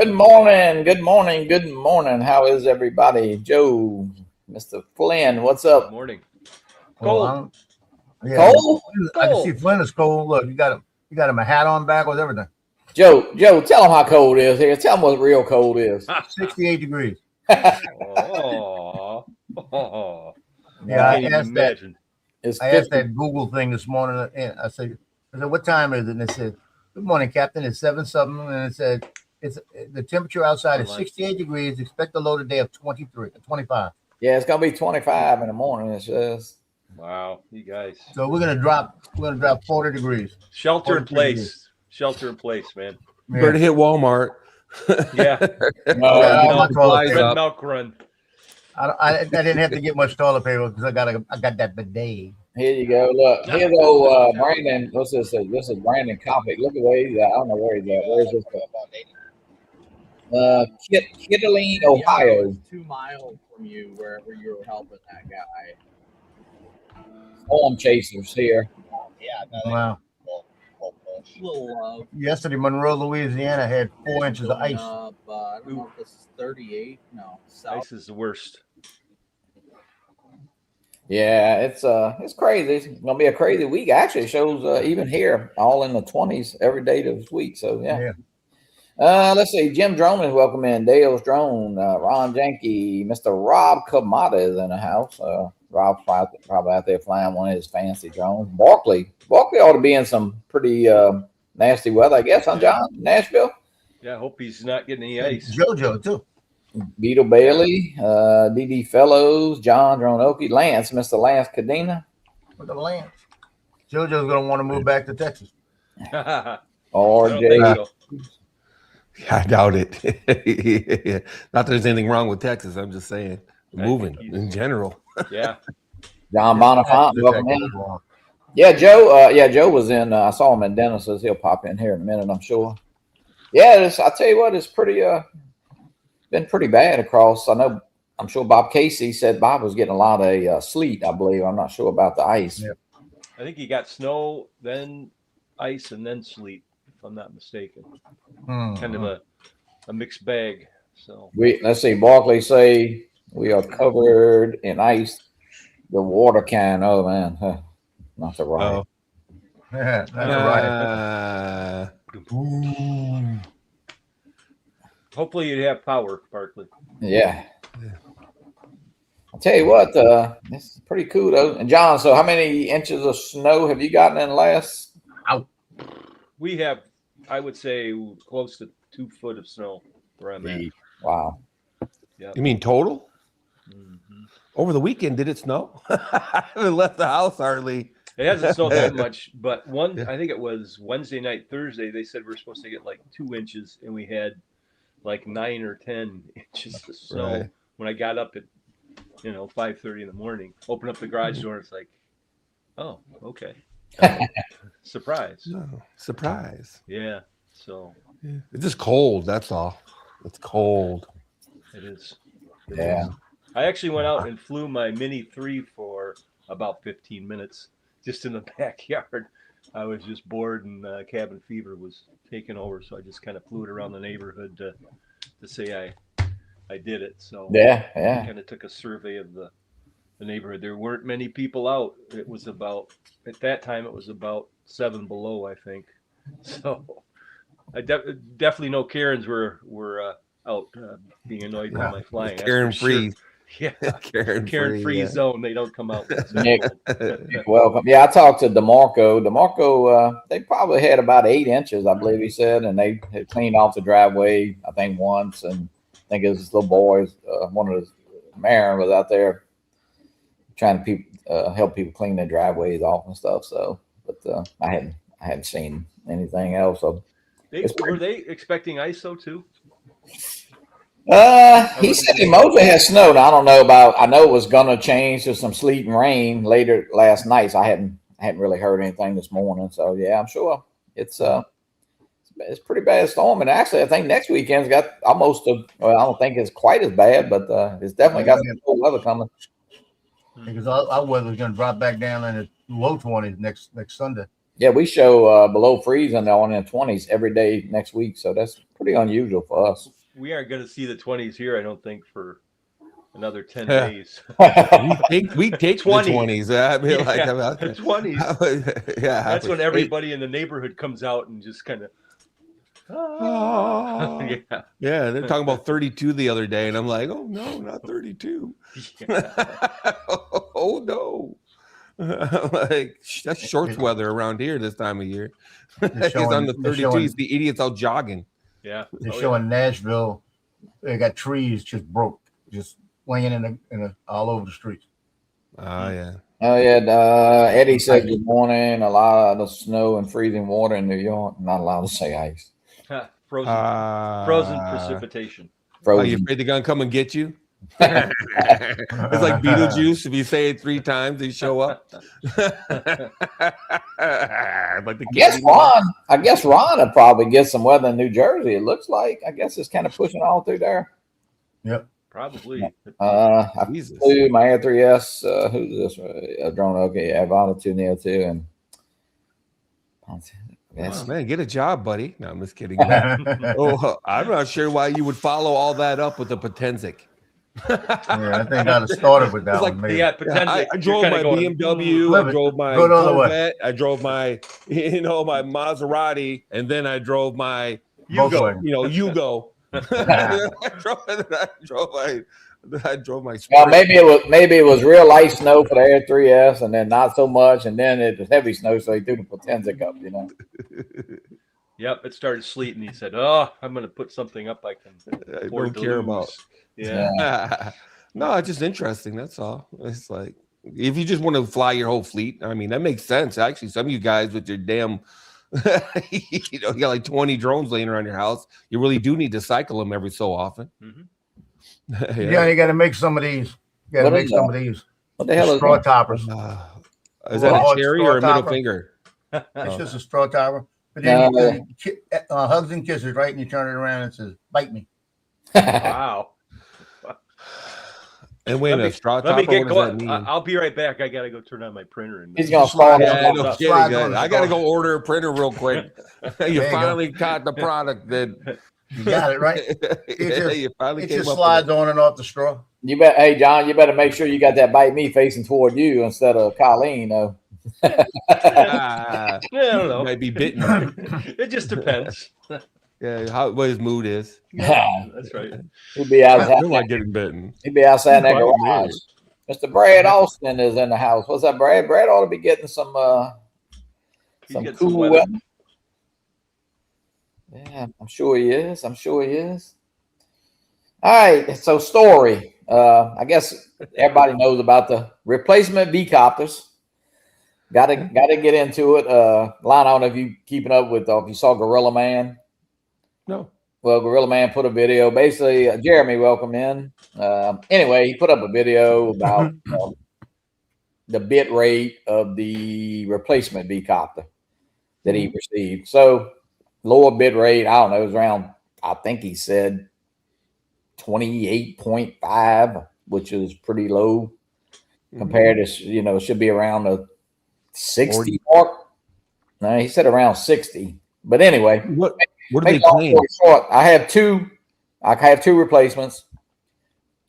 Good morning. Good morning. Good morning. How is everybody? Joe, Mr. Flynn, what's Good up? morning. Well, Cold. yeah, Cold? I can see Flynn is cold. Look, you got him a hat on back with everything. Joe, tell them how cold it is here. Tell them what real cold is. 68 degrees. Oh, Yeah, I can't even imagine. It's I asked 50. that Google thing this morning, and I said, what time is it? And it said, "Good morning, Captain. It's 7 something," and it said, "It's the temperature outside is 68 degrees. Expect a low today of 25." Yeah, it's gonna be 25 in the morning. It says. Wow, you guys. So we're gonna drop 40 degrees. Shelter in 43 place. degrees. Shelter in place, man. Better hit Walmart. Yeah. No, Yeah, no, my toilet supplies paper. up. Milk run. I didn't have to get much toilet paper because I got that bidet. here you go. Look, here's old Brandon. What's this? This is Brandon Coppic. Look at where he's at. I don't know where he's at. Where is this? Kittling, Ohio. 2 miles from you, wherever you were helping that guy. Storm chasers here. Wow. Little love. Yesterday, Monroe, Louisiana had 4 inches of Going ice. up, I don't know if this is 38. No, south. Ice is the worst. Yeah, it's crazy. It's gonna be a crazy week. Actually, it shows even here all in the 20s every day this week. So yeah. Let's see. Jim Droman, welcome in. Dale's Drone, Ron Janke, Mr. Rob Kamada is in the house. Rob's probably out there flying one of his fancy drones. Barkley ought to be in some pretty nasty weather, I guess, huh, John? Nashville. Yeah, I hope he's not getting any ice. JoJo too. Beetle Bailey, D.D. Fellows, John Dronoki, Lance, Mr. Lance Cadena. With the Lance. JoJo's gonna want to move back to Texas. RJ. I doubt it. Not that there's anything wrong with Texas. I'm just saying moving in general. Yeah. John Bonifant, welcome in. Yeah, Joe. Joe was in. I saw him at Dennis's. He'll pop in here in a minute, I'm sure. Yeah, I tell you what, it's pretty. Been pretty bad across. I'm sure Bob Casey said Bob was getting a lot of sleet. I believe. I'm not sure about the ice. Yeah. I think he got snow, then ice, and then sleet, if I'm not mistaken. Kind of a mixed bag. So Let's see. Barkley say we are covered in ice. The water can. Oh man, not the right. Oh. Yeah, that's right. hopefully you have power, Barkley. Yeah. I'll tell you what. This is pretty cool though. And John, so how many inches of snow have you gotten in the last? We have, I would say, close to 2 foot of snow where I'm at. Wow. Yeah. You mean total? Mm-hmm. Over the weekend, did it snow? I haven't left the house hardly. It hasn't snowed that much, but I think it was Wednesday night, Thursday, they said we're supposed to get like 2 inches, and we had like 9 or 10 inches of snow. Right. When I got up at 5:30 in the morning, opened up the garage door, it's like, oh, okay. Surprise. No, surprise. Yeah. So Yeah. It's just cold. That's all. It's cold. it is. Yeah. I actually went out and flew my Mini 3 for about 15 minutes just in the backyard. I was just bored and cabin fever was taking over, so I just kind of flew it around the neighborhood to say I did it. So Yeah. I kind of took a survey of the neighborhood. There weren't many people out. It was about, at that time, it was about 7 below, I think. So I definitely know Karens were out being annoyed by my flying. Karen free. Yeah. Karen free yeah. zone. They don't come out. Nick, welcome. Yeah, I talked to DeMarco. DeMarco, they probably had about 8 inches, I believe he said, and they had cleaned off the driveway, I think, once. And I think it was this little boy, one of his, Marin was out there trying to help people clean their driveways off and stuff. So, but I hadn't seen anything else. So were they expecting ice though too? He said he mostly had snow. Now, I know it was gonna change to some sleet and rain later last night. So I hadn't really heard anything this morning. So yeah, I'm sure it's pretty bad storm. And actually, I think next weekend's got almost I don't think it's quite as bad, but it's definitely got some cold weather coming. Because our weather's going to drop back down in the low 20s next Sunday. Yeah, we show below freezing on in the 20s every day next week, so that's pretty unusual for us. We aren't going to see the 20s here, I don't think, for another 10 Yeah. days. we take 20. the 20s. I mean, Yeah, like, the 20s. yeah, That's when everybody in the neighborhood comes out and just kind of. Oh, Yeah. yeah, they're talking about 32 the other day, and I'm like, oh no, not 32. Yeah. Oh no. Like that's shorts weather around here this time of year. He's on the 32. He's the idiots out jogging. Yeah. They're showing Nashville. They got trees just broke, just swinging in all over the streets. Oh yeah. Oh yeah, Eddie said good morning. A lot of snow and freezing water in New York. Not allowed to say ice. Frozen precipitation. Are you afraid they're gonna come and get you? It's like Beetlejuice. If you say it 3 times, they show up. Like I guess Ron will probably get some weather in New Jersey. It looks like. I guess it's kind of pushing all through there. Yep. Probably. I flew my Air 3S. Who's this? A drone. Okay, Ivana 2 Neo 2 and. Oh, man, get a job, buddy. No, I'm just kidding. I'm not sure why you would follow all that up with the Potenzic. Yeah, I think I started with that one. Yeah, Potenzic. I drove my BMW. I drove my Corvette. I drove my, my Maserati, and then I drove my Yugo. I drove my. Well, maybe it was real light snow for the Air 3S, and then not so much, and then it was heavy snow, so he threw the Potenzic up. Yep, it started sleeting. He said, "Oh, I'm going to put something up I don't care about." Yeah. No, it's just interesting. That's all. It's like if you just want to fly your whole fleet, I mean, that makes sense. Actually, some of you guys with your damn, you got like 20 drones laying around your house. You really do need to cycle them every so often. Mm-hmm. Yeah, you got to make some of these. You got to make some of these. What the hell is straw toppers? Is that a cherry or a middle finger? It's just a straw topper. But then hugs and kisses, right? And you turn it around and it says, "Bite me." Wow. And wait a minute, straw topper. Let me get going. I'll be right back. I got to go turn on my printer. He's going to slide. I got to go order a printer real quick. You finally got the product that. You got it right. It just slides on and off the straw. Hey John, you better make sure you got that bite me facing toward you instead of Colleen, though. I don't know. Might be bitten. It just depends. Yeah, what his mood is. Yeah, that's right. He'll be outside. I feel like getting bitten. He'll be outside in that garage. Mr. Brad Austin is in the house. What's up, Brad? Brad ought to be getting some cool weather. Yeah, I'm sure he is. All right, so story. I guess everybody knows about the replacement V-copters. Got to get into it. Lon, I don't know if you keeping up with if you saw Gorilla Man. No. Well, Gorilla Man put a video. Basically, Jeremy, welcome in. Anyway, he put up a video about the bit rate of the replacement V-copter that he received. So lower bit rate, I don't know, it was around, I think he said 28.5, which is pretty low compared to, it should be around the 60 mark. No, he said around 60. But anyway, what do they claim? I have two replacements.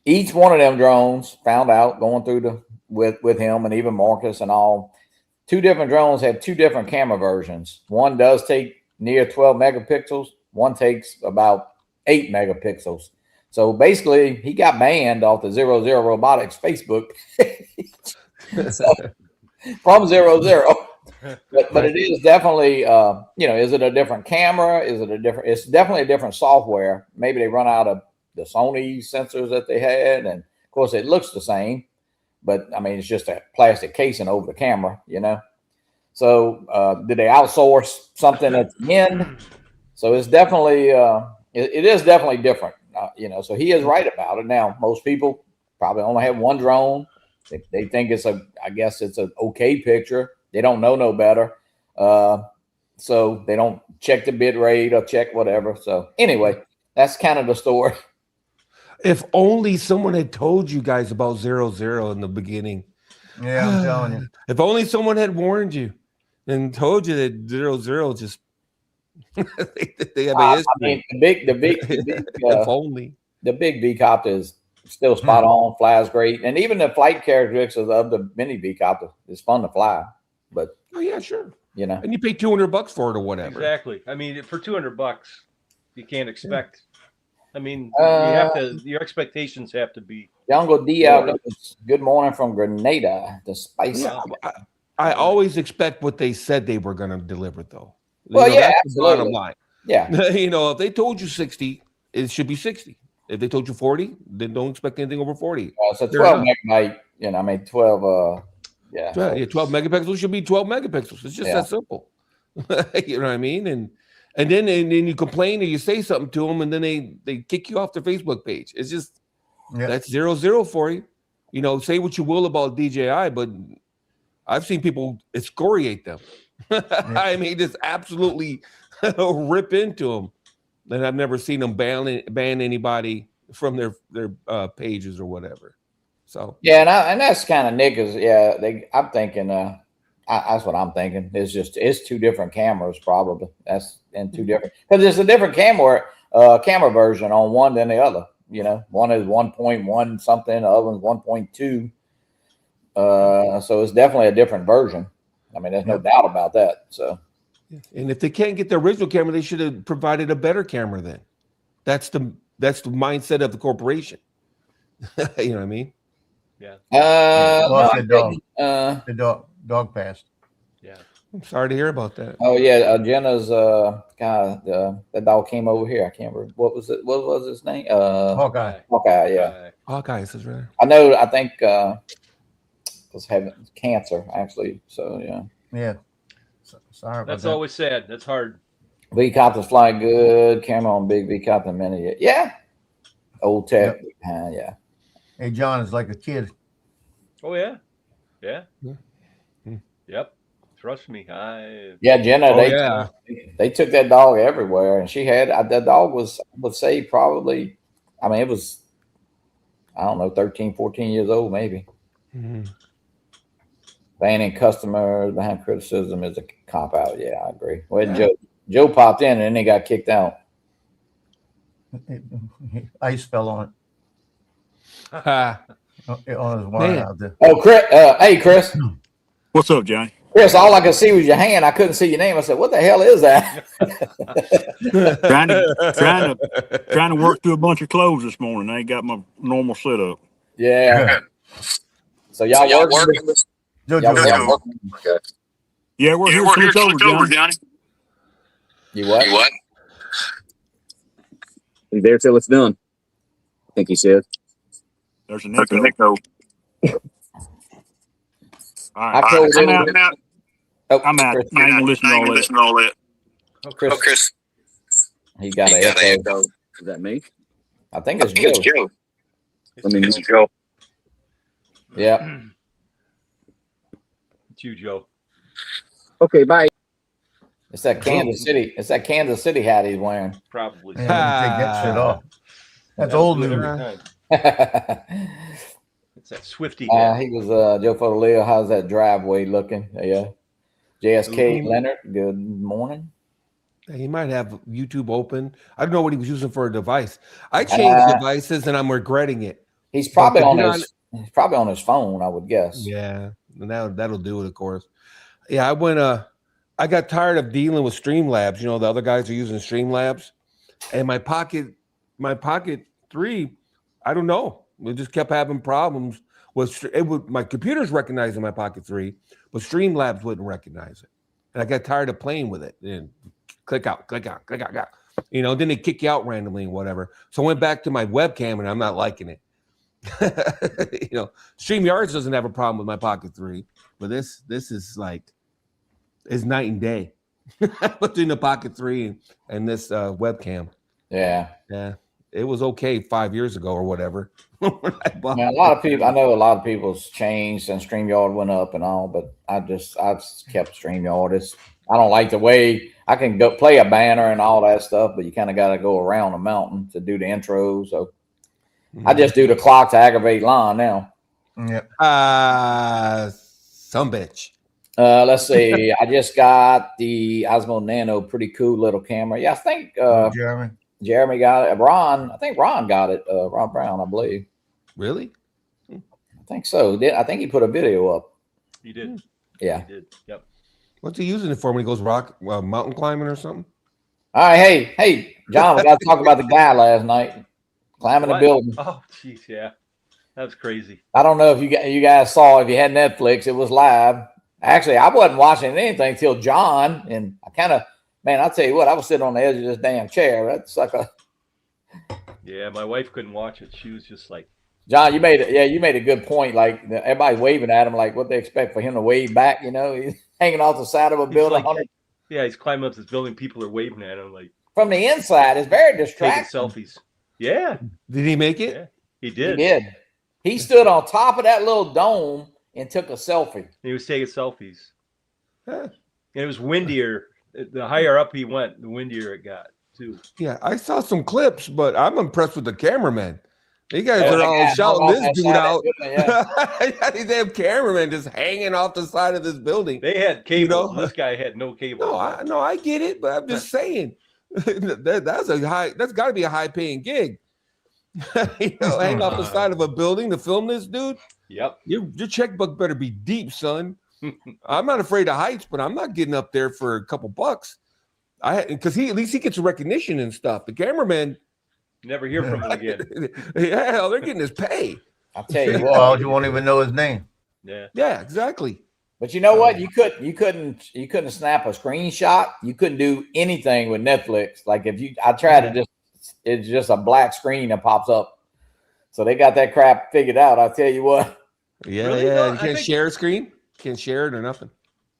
Each one of them drones found out going through with him and even Marcus and all. 2 different drones have 2 different camera versions. One does take near 12 megapixels. One takes about 8 megapixels. So basically, he got banned off the 00 Robotics Facebook from 00. But it is definitely, is it a different camera? It's definitely a different software. Maybe they run out of the Sony sensors that they had. And of course, it looks the same. But I mean, it's just a plastic casing over the camera, So did they outsource something at the end? So it's definitely, it is definitely different, so he is right about it. Now, most people probably only have one drone. They think it's I guess it's an okay picture. They don't know no better. So they don't check the bit rate or check whatever. So anyway, that's kind of the story. If only someone had told you guys about 00 in the beginning. Yeah, I'm telling you. If only someone had warned you. and told you that 0-0 just they have a I history. mean, If only. the big V copter is still spot on, flies great, and even the flight characteristics of the mini V copter is fun to fly. But Oh yeah, sure. you know, And you pay $200 for it or whatever. Exactly. I mean, for $200, you can't expect. I mean, you have to. Your expectations have to be. Jungle D out there. Good morning from Grenada. The spicy. Yeah, I always expect what they said they were going to deliver, though. Well, yeah, that's the bottom line. Yeah. If they told you 60, it should be 60. If they told you 40, then don't expect anything over 40. So 12 megabyte. 12. Yeah. 12 megapixels should be 12 megapixels. It's just that simple. You know what I mean? And then you complain or you say something to them, and then they kick you off their Facebook page. It's just that's 0-0 for you. Say what you will about DJI, but I've seen people excoriate them. I mean, just absolutely rip into them. And I've never seen them ban anybody from their pages or whatever. So and that's kind of niggas. Yeah, I'm thinking. That's what I'm thinking. It's two different cameras probably. That's and two different because it's a different camera version on one than the other. One is 1.1 something, the other one's 1.2. So it's definitely a different version. I mean, there's no doubt about that. So, and if they can't get the original camera, they should have provided a better camera. Then, that's the mindset of the corporation. You know what I mean? Yeah. The dog passed. Yeah. I'm sorry to hear about that. Oh yeah, Jenna's that dog came over here. I can't remember what was it. What was his name? Hawkeye. Hawkeye. Yeah. Hawkeye is right. I know. I think was having cancer actually. So yeah. Yeah. Sorry about That's that. always sad. That's hard. V copters fly good. Camera on big V copter mini. Yeah. Old tech. Yeah. Hey, John is like a kid. Oh yeah. Yeah. Yeah. Yep. Trust me. Yeah, Jenna. They took that dog everywhere, and she had that dog was, I would say, probably. I mean, it was, I don't know, 13, 14 years old, maybe. Mm-hmm. Banning customers behind criticism is a cop out. Yeah, I agree. Well, Joe popped in and then he got kicked out. Ice fell on his wire out there. Oh, Chris. Hey, Chris. What's up, Johnny? Chris, all I could see was your hand. I couldn't see your name. I said, "What the hell is that?" trying to work through a bunch of clothes this morning. I ain't got my normal setup. Yeah. So y'all working? Jojo. Okay. Yeah, we're here to switch over, Johnny. You what? He's there till it's done. I think he said. There's an echo. All right. I'm out. I'm out. Chris, I ain't gonna listen to all that. Chris. He got an echo. Is that me? I think it's Joe. Let me meet Joe. Yeah. It's you, Joe. Okay, bye. It's that Kansas City. It's that Kansas City hat he's wearing. Probably. Yeah, take that shit off. That's old news. It's that Swifty hat. He was Joe Fodoleo. How's that driveway looking? Yeah. JSK Leonard. Good morning. He might have YouTube open. I don't know what he was using for a device. I changed devices and I'm regretting it. He's probably on his phone, I would guess. Yeah, and that'll do it, of course. Yeah, I got tired of dealing with Streamlabs. The other guys are using Streamlabs, and my Pocket 3, I don't know. We just kept having problems with my computer's recognizing my Pocket 3, but Streamlabs wouldn't recognize it, and I got tired of playing with it. And click out. Then they kick you out randomly and whatever. So I went back to my webcam, and I'm not liking it. StreamYards doesn't have a problem with my Pocket 3, but this is like it's night and day between the Pocket 3 and this webcam. Yeah. It was okay 5 years ago or whatever. Man, a lot of people's changed and StreamYard went up and all, but I just kept StreamYard. I don't like the way I can go play a banner and all that stuff, but you kind of got to go around a mountain to do the intro. So I just do the clock to aggravate Lon now. Yep. Some bitch. Let's see. I just got the Osmo Nano, pretty cool little camera. Yeah, I think Jeremy got it. I think Ron got it. Ron Brown, I believe. Really? I think so. I think he put a video up. He did. Yeah. He did. Yep. What's he using it for when he goes mountain climbing or something? All right. Hey, John, we got to talk about the guy last night climbing the building. Oh, jeez, yeah. That's crazy. I don't know if you guys saw, if you had Netflix, it was live. Actually, I wasn't watching anything till John, and I kind of, man, I'll tell you what, I was sitting on the edge of this damn chair. That's like Yeah, my wife couldn't watch it. She was just like, John, you made a good point. Like everybody's waving at him, like what they expect for him to wave back. You know, he's hanging off the side of a building. like, yeah, he's climbing up this building. People are waving at him like From the inside, it's very taking distracting. selfies. Yeah, Did he make it? yeah, he He did. did. He stood on top of that little dome and took a selfie. He was taking selfies. Huh. And it was windier. The higher up he went, the windier it got too. Yeah, I saw some clips, but I'm impressed with the cameraman. You guys Oh, are all yeah, shouting off this that dude side of out. that building, yeah. These damn cameramen just hanging off the side of this building. They had cable. You know? This guy had no cable. No, I get it, but I'm just saying that's got to be a high paying gig. Hang off the side of a building to film this dude. Yep. Your checkbook better be deep, son. I'm not afraid of heights, but I'm not getting up there for a couple bucks. Because at least he gets recognition and stuff. The cameraman, Never hear from him again. yeah, they're getting his pay. I'll tell you what. Well, you won't even know his name. Yeah. Yeah, exactly. But you know what? You couldn't snap a screenshot. You couldn't do anything with Netflix. Like I tried to it's just a black screen that pops up. So they got that crap figured out. I'll tell you what. Yeah, Really? yeah. No, You I can't think- share a screen. Can't share it or nothing.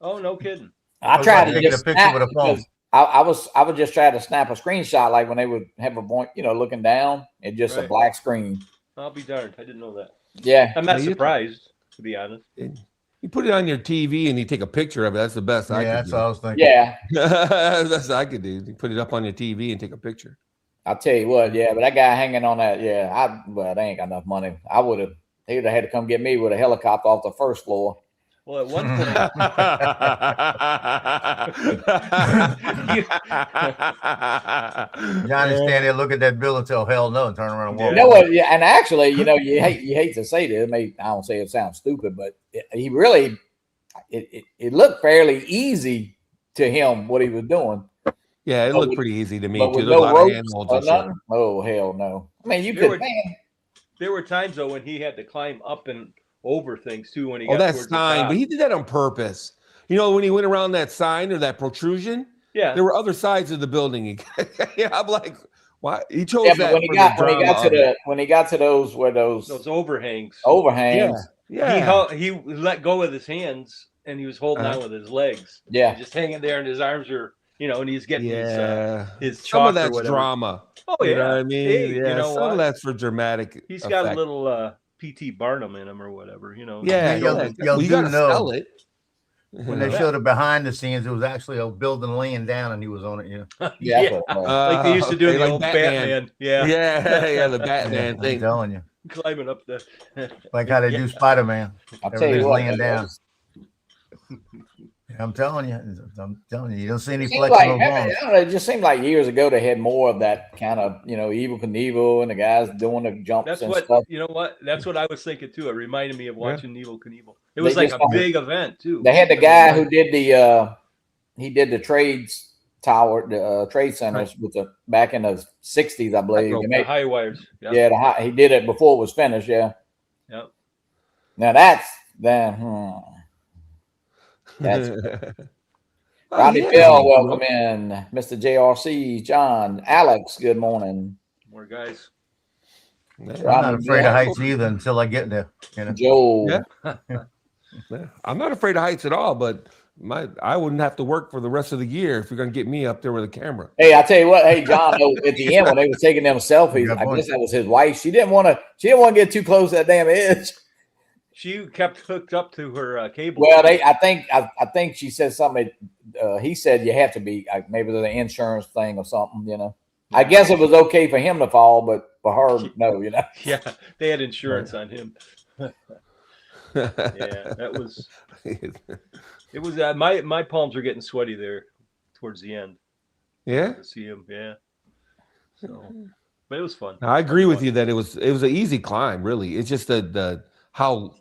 Oh, no kidding. I tried to taking just a picture snap with a phone. because I would just try to snap a screenshot like when they would have a point, looking down and just a Right. black screen. I'll be darned. I didn't know that. Yeah. I'm not Yeah, you- surprised, to be honest. You put it on your TV and you take a picture of it. That's the best I Yeah, could that's do. what I was thinking. Yeah. That's what I could do. You put it up on your TV and take a picture. I'll tell you what, yeah, but that guy hanging on that, they ain't got enough money. He would have had to come get me with a helicopter off the first floor. Well, at one point, Johnny stand there, look at that bill and tell hell no, and turn around and walk. You know what? Yeah, and actually, you hate to say this. I don't say it sounds stupid, but it looked fairly easy to him what he was doing. Yeah, it But looked with- pretty easy to me But too. with There's a no lot of ropes handholds or and shit. nothing. Oh hell no! I mean, you There could, were- man. there were times though when he had to climb up and over things too when he Oh, got that towards the sign, top. but he did that on purpose. When he went around that sign or that protrusion, Yeah, there were other sides of the building. Yeah, I'm like, why? He chose Yeah, that but when he for got the when he got drama to of it. when he got to those those overhangs. overhangs, Yeah. He let go with his hands and he was holding Uh-huh. on with his legs. yeah. And just hanging there, and his arms are, and he's getting Yeah. his Some chalk of or that's whatever. drama. Oh You yeah, know what I mean? Hey, Yeah, you know some what? of that's for dramatic. He's got a effect. little P.T. Barnum in him or whatever. Yeah, Yeah, yeah. y'all Well, you do gotta know sell it. When they showed it behind the scenes, it was actually a building laying down, and he was on it. Yeah, Yeah, yeah. that's what it was. Like they used to do in the like old Batman. Yeah. Yeah, the Batman I'm thing. telling you, Climbing up the. like how they do Spider-Man. I'll tell you Everybody's what, laying down. it I'm telling you, you don't see any seemed flexion like, of I arms. don't know, it just seemed like years ago they had more of that kind of Evil Knievel and the guys doing the jumps That's and what stuff. you know. What that's what I was thinking too. It reminded me of watching Evel Knievel. It They was like just a big event too. They had the guy who did the trades tower, the trade centers with the back in the '60s, I believe. They the made- high wires. Yeah. yeah, he did it before it was finished. Yeah. Yep. Now that's that's Oh, Rodney yeah. Bell, welcome in. Mr. JRC, John, Alex, good morning. More guys. I'm not afraid of heights either until I get there. Joe. Yeah. Yeah. I'm not afraid of heights at all, but I wouldn't have to work for the rest of the year if you're gonna get me up there with a camera. Hey, I tell you what. Hey, John. At the end when they were taking them selfies, Good I point. guess that was his wife. She didn't want to get too close to that damn edge. She kept hooked up to her cable. Well, I think she said something. He said you have to be maybe there's an insurance thing or something. I guess it was okay for him to fall, but for her, no. Yeah, they had insurance on him. Yeah, that was. It was my palms were getting sweaty there towards the end. Yeah. To see him, yeah. So, but it was fun. I agree with you that it was an easy climb. Really, it's just the how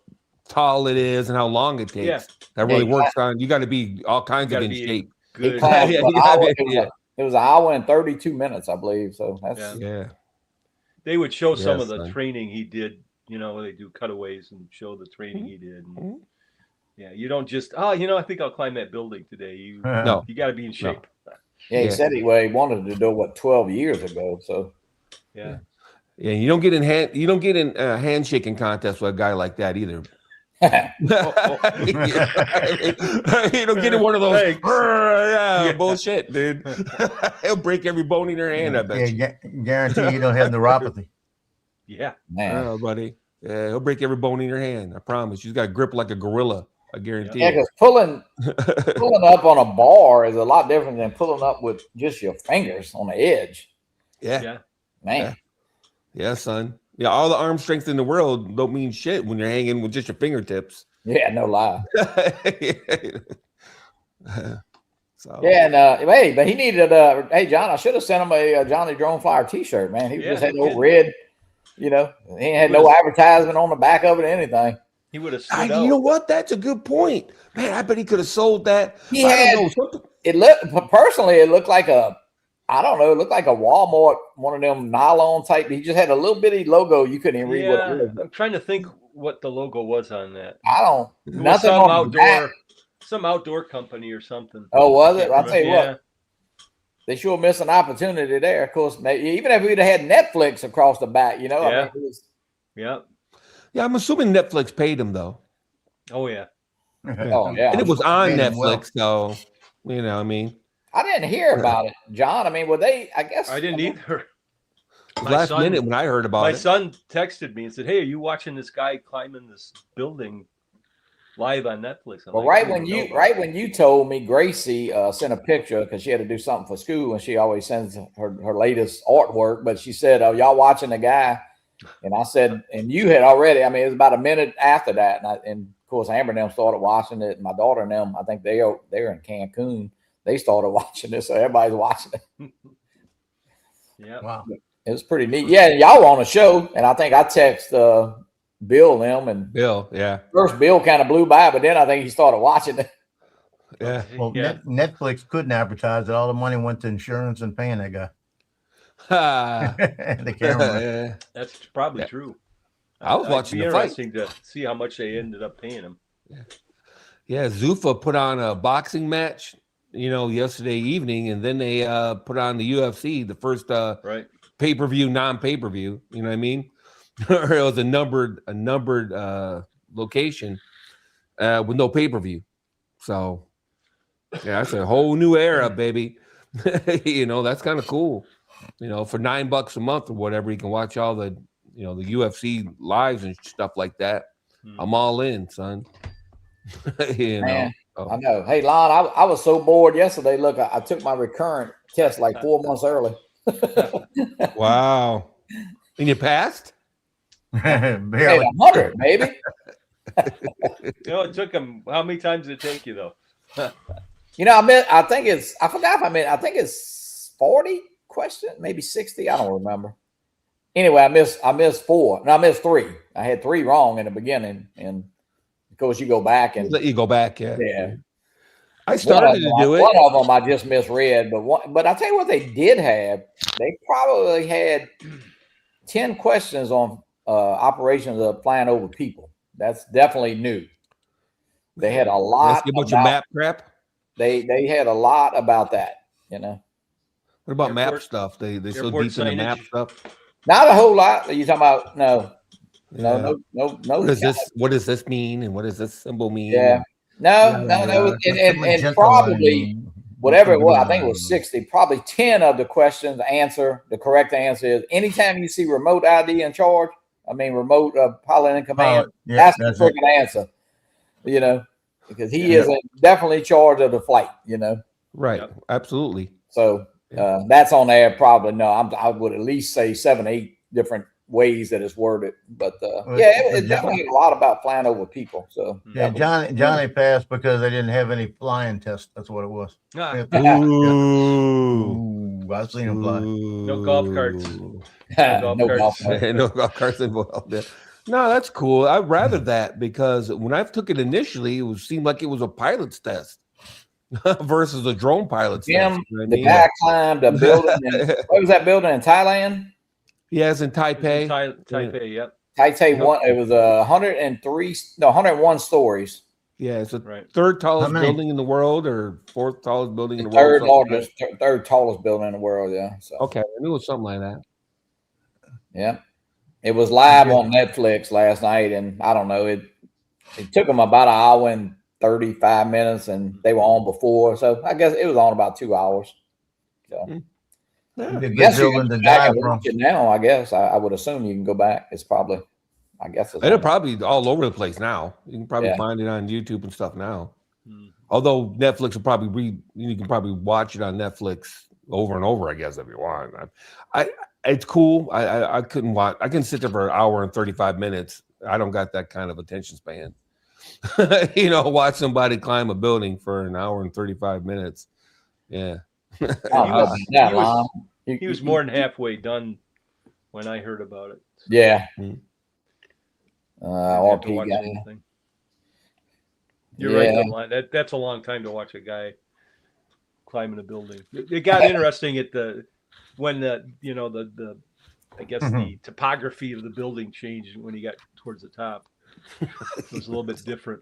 tall it is and how long it takes. Yeah. That really works on. You got to be all kinds of in shape. He Good. climbed Yeah, for an yeah, hour. yeah. It was an hour and 32 minutes, I believe. So that's Yeah. They would show some Yes, of the son. training he did. You know, they do cutaways and show the training he did. And, Mhm. yeah, you don't just I think I'll climb that building today. You No. got to be in shape. yeah. He Yeah. said he wanted to do it 12 years ago. So Yeah. Yeah, you don't get in handshaking contest with a guy like that either. You don't get in one of those. Thanks. Yeah, bullshit, dude. He'll break every bone in your hand. I bet you. Guarantee you don't have neuropathy. Yeah. man, Oh, buddy. Yeah, he'll break every bone in your hand. I promise. You've got to grip like a gorilla. I guarantee yeah, it. because pulling up on a bar is a lot different than pulling up with just your fingers on the edge. Yeah. Yeah. Man, Yeah, son. Yeah, all the arm strength in the world don't mean shit when you're hanging with just your fingertips. yeah, no lie. So Yeah, and hey, but he needed hey John, I should have sent him a Johnny Drone Fire T-shirt, man. He Yeah, just had no no kidding. red, he had no advertisement on the back of it or anything. He would have stood you know out. what? That's a good point, man. I bet he could have sold that. He I had- don't know, something- It looked like a Walmart, one of them nylon type. He just had a little bitty logo. You couldn't even read what Yeah, it was. I'm trying to think what the logo was on that. It It was nothing some on the back. outdoor company or something. Oh, was it? Can't I'll tell you remember. what, they sure missed an opportunity there. Of course, even if we'd have had Netflix across the back, Yeah. I mean, it was, Yeah. Yeah, I'm assuming Netflix paid him though. Oh yeah. oh yeah. And it was on Paid him well. Netflix, so I mean, I didn't hear about it, John. I mean, were they? I guess I didn't either. it was My last son- minute when I heard about My it. son texted me and said, "Hey, are you watching this guy climbing this building live on Netflix?" I'm Well, like, right "I don't when know you about when you told me, Gracie sent a picture because she had to do something for school, and she always sends her latest artwork. But she said, "Oh, y'all watching the guy?" And I said, "And you had already." I mean, it was about a minute after that, and of course, Amber and them started watching it. And my daughter and them, I think they're in Cancun. They started watching this, so everybody's watching it. Yeah. Wow. It was pretty neat. Yeah, and y'all were on the show, and I think I text Bill them, and Bill, yeah. first Bill kind of blew by, but then I think he started watching it. Yeah. Well, Yeah. Netflix couldn't advertise it. All the money went to insurance and paying that guy. Ah, The camera. yeah. That's probably Yeah. true. I was It'd watching be the fight. interesting to see how much they ended up paying him. Yeah, Zuffa put on a boxing match, yesterday evening, and then they put on the UFC, the first Right. pay-per-view, non-pay-per-view. You know what I mean? Or it was a numbered location with no pay-per-view. So yeah, that's a whole new era, baby. That's kind of cool. For $9 a month or whatever, you can watch all the the UFC lives and stuff like that. I'm all in, son. Man, Oh. I know. Hey, Lon, I was so bored yesterday. Look, I took my recurrent test like 4 months early. Wow. And you passed? Hey, Barely. 100, maybe. It took him. How many times did it take you though? I think it's 40 questions, maybe 60. I don't remember. Anyway, I missed 4. No, I missed 3. I had 3 wrong in the beginning, and of course you go back and Let you go back, yeah. yeah. I started to do it. One of them I just misread, but I tell you what they did have. They probably had 10 questions on operations of flying over people. That's definitely new. They had a lot Ask you about your map crap. They had a lot about that, What about map Airport- stuff? They so airport deep in the map signage. stuff. Not a whole lot. Are you talking about no. Yeah. No. What does this mean? And what does this symbol mean? Yeah. No. And probably whatever it was, I think it was 60. Probably 10 of the questions the correct answer is anytime you see remote ID in charge, remote pilot in command, that's the freaking answer. Because he is definitely in charge of the flight, Right. Yep. Absolutely. So that's on there probably. No, I would at least say 7, 8 different, ways that it's worded. But Well, yeah, it John- definitely a lot about flying over people. So Yeah, that was- Johnny passed because they didn't have any flying tests. That's what it was. Ah, Ooh. Ooh, I've seen him fly. No golf carts. Ooh. golf no carts. golf carts. No golf carts involved there. No, that's cool. I'd rather that because when I took it initially, it seemed like it was a pilot's test versus a drone pilot's Jim, test. You know what I the mean? guy climbed a building. What was that building in Thailand? Yeah, it's in Taipei. Taipei, yep. Taipei one. It was 101 stories. Yeah, it's the Right. third tallest How many? building in the world or fourth tallest building in The the world. third something like largest, third tallest building in the world. Yeah. So that. Okay, I knew it was something like that. yeah, it was live on Netflix last night, and I don't know. It took them about an hour and 35 minutes, and they were on before, so I guess it was on about 2 hours. So Yeah. It'd be a I good guess you building can to go back dive and from. watch it now. I guess I would assume you can go back. It's probably, I guess it's It'll on- probably be all over the place now. You can probably Yeah. find it on YouTube and stuff now. Hmm. Although Netflix will probably you can probably watch it on Netflix over and over, I guess, if you want. It's cool. I couldn't watch. I can sit there for an hour and 35 minutes. I don't got that kind of attention span. Watch somebody climb a building for an hour and 35 minutes. Yeah. I don't He know was- about that he was- long. He was more than halfway done when I heard about it. Yeah. Hmm. I had to RP watch the guy. whole thing. You're right, Yeah. though, Lon. That's a long time to watch a guy climbing a building. It got interesting at when I guess the topography of the building changed when he got towards the top. It was a little bit different.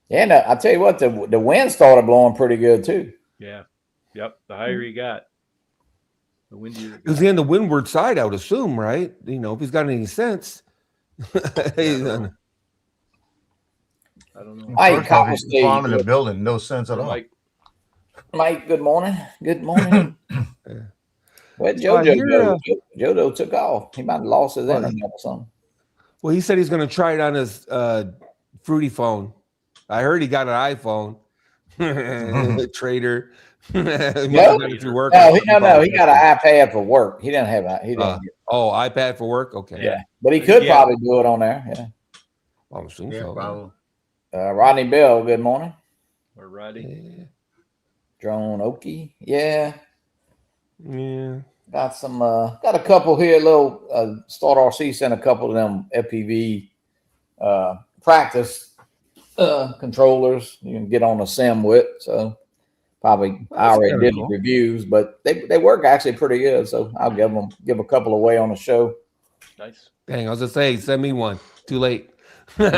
And I tell you what, the wind started blowing pretty good too. Yeah. Yep. The higher you got, the windier it Is got. he on the windward side, I would assume, right? If he's got any sense. He's on- I don't know. Hey, First off, Copper he's Steve. climbing the building, no sense at all. Mike, Mike, good morning. Good morning. Well, I JoJo, hear, JoJo took off. He might have lost his Well, internet or something. Well, he said he's going to try it on his Fruity phone. I heard he got an iPhone. Trader. He must have got it through work. No, he got an iPad for work. He didn't have that. He didn't. Oh, iPad for work? Okay. Yeah, but he could Yeah. probably do it on there. Yeah. I'm assuming Yeah, so. probably. Rodney Bell, good morning. or Roddy. Yeah. Drone Okie, yeah. Yeah. Got some. Got a couple here. Little Start RC sent a couple of them FPV practice controllers you can get on a sim with. So probably I already kinda did cool. reviews, but they work actually pretty good. So I'll give a couple away on the show. Nice. Dang, I was going to say, send me one. Too late. They,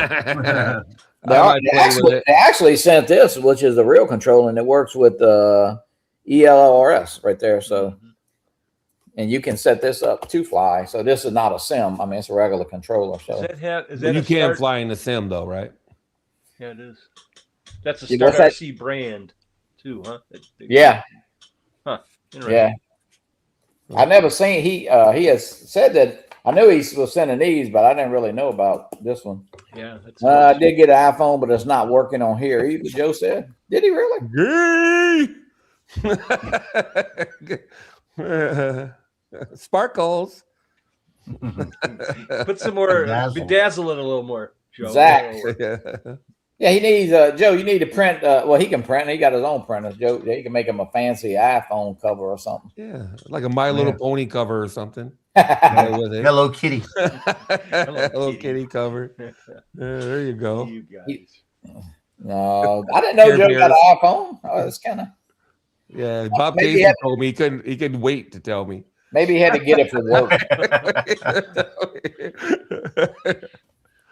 they actually sent this, which is the real controller, and it works with ELRS right there. So, Mhm. and you can set this up to fly. So this is not a sim. I mean, it's a regular controller. Is So that You a can't Start- fly in the sim, though, right? Yeah, it is. That's a Yeah, Start what's that? RC brand too, huh? yeah, Interesting. yeah. I never seen he has said that. I knew he was sending these, but I didn't really know about this one. Yeah. That's I did get an iPhone, but it's not working on here either. Joe said, "Did he really?" Gay. Sparkles. Put some more, Bedazzle. bedazzle it a little more, Joe. Zach. That'll work. Yeah, he needs Joe. You need to print. Well, he can print. He got his own printers. Joe, he can make him a fancy iPhone cover or something. Yeah, like a My Little Pony cover or something. Yeah. With it. Hello Kitty. Hello Kitty cover. There you go. You guys. No, I didn't know Care Joe got Bears. an iPhone. Oh, it's kind of Yeah, Bob Maybe Casey he had- told me he couldn't wait to tell me. maybe he had to get it for work.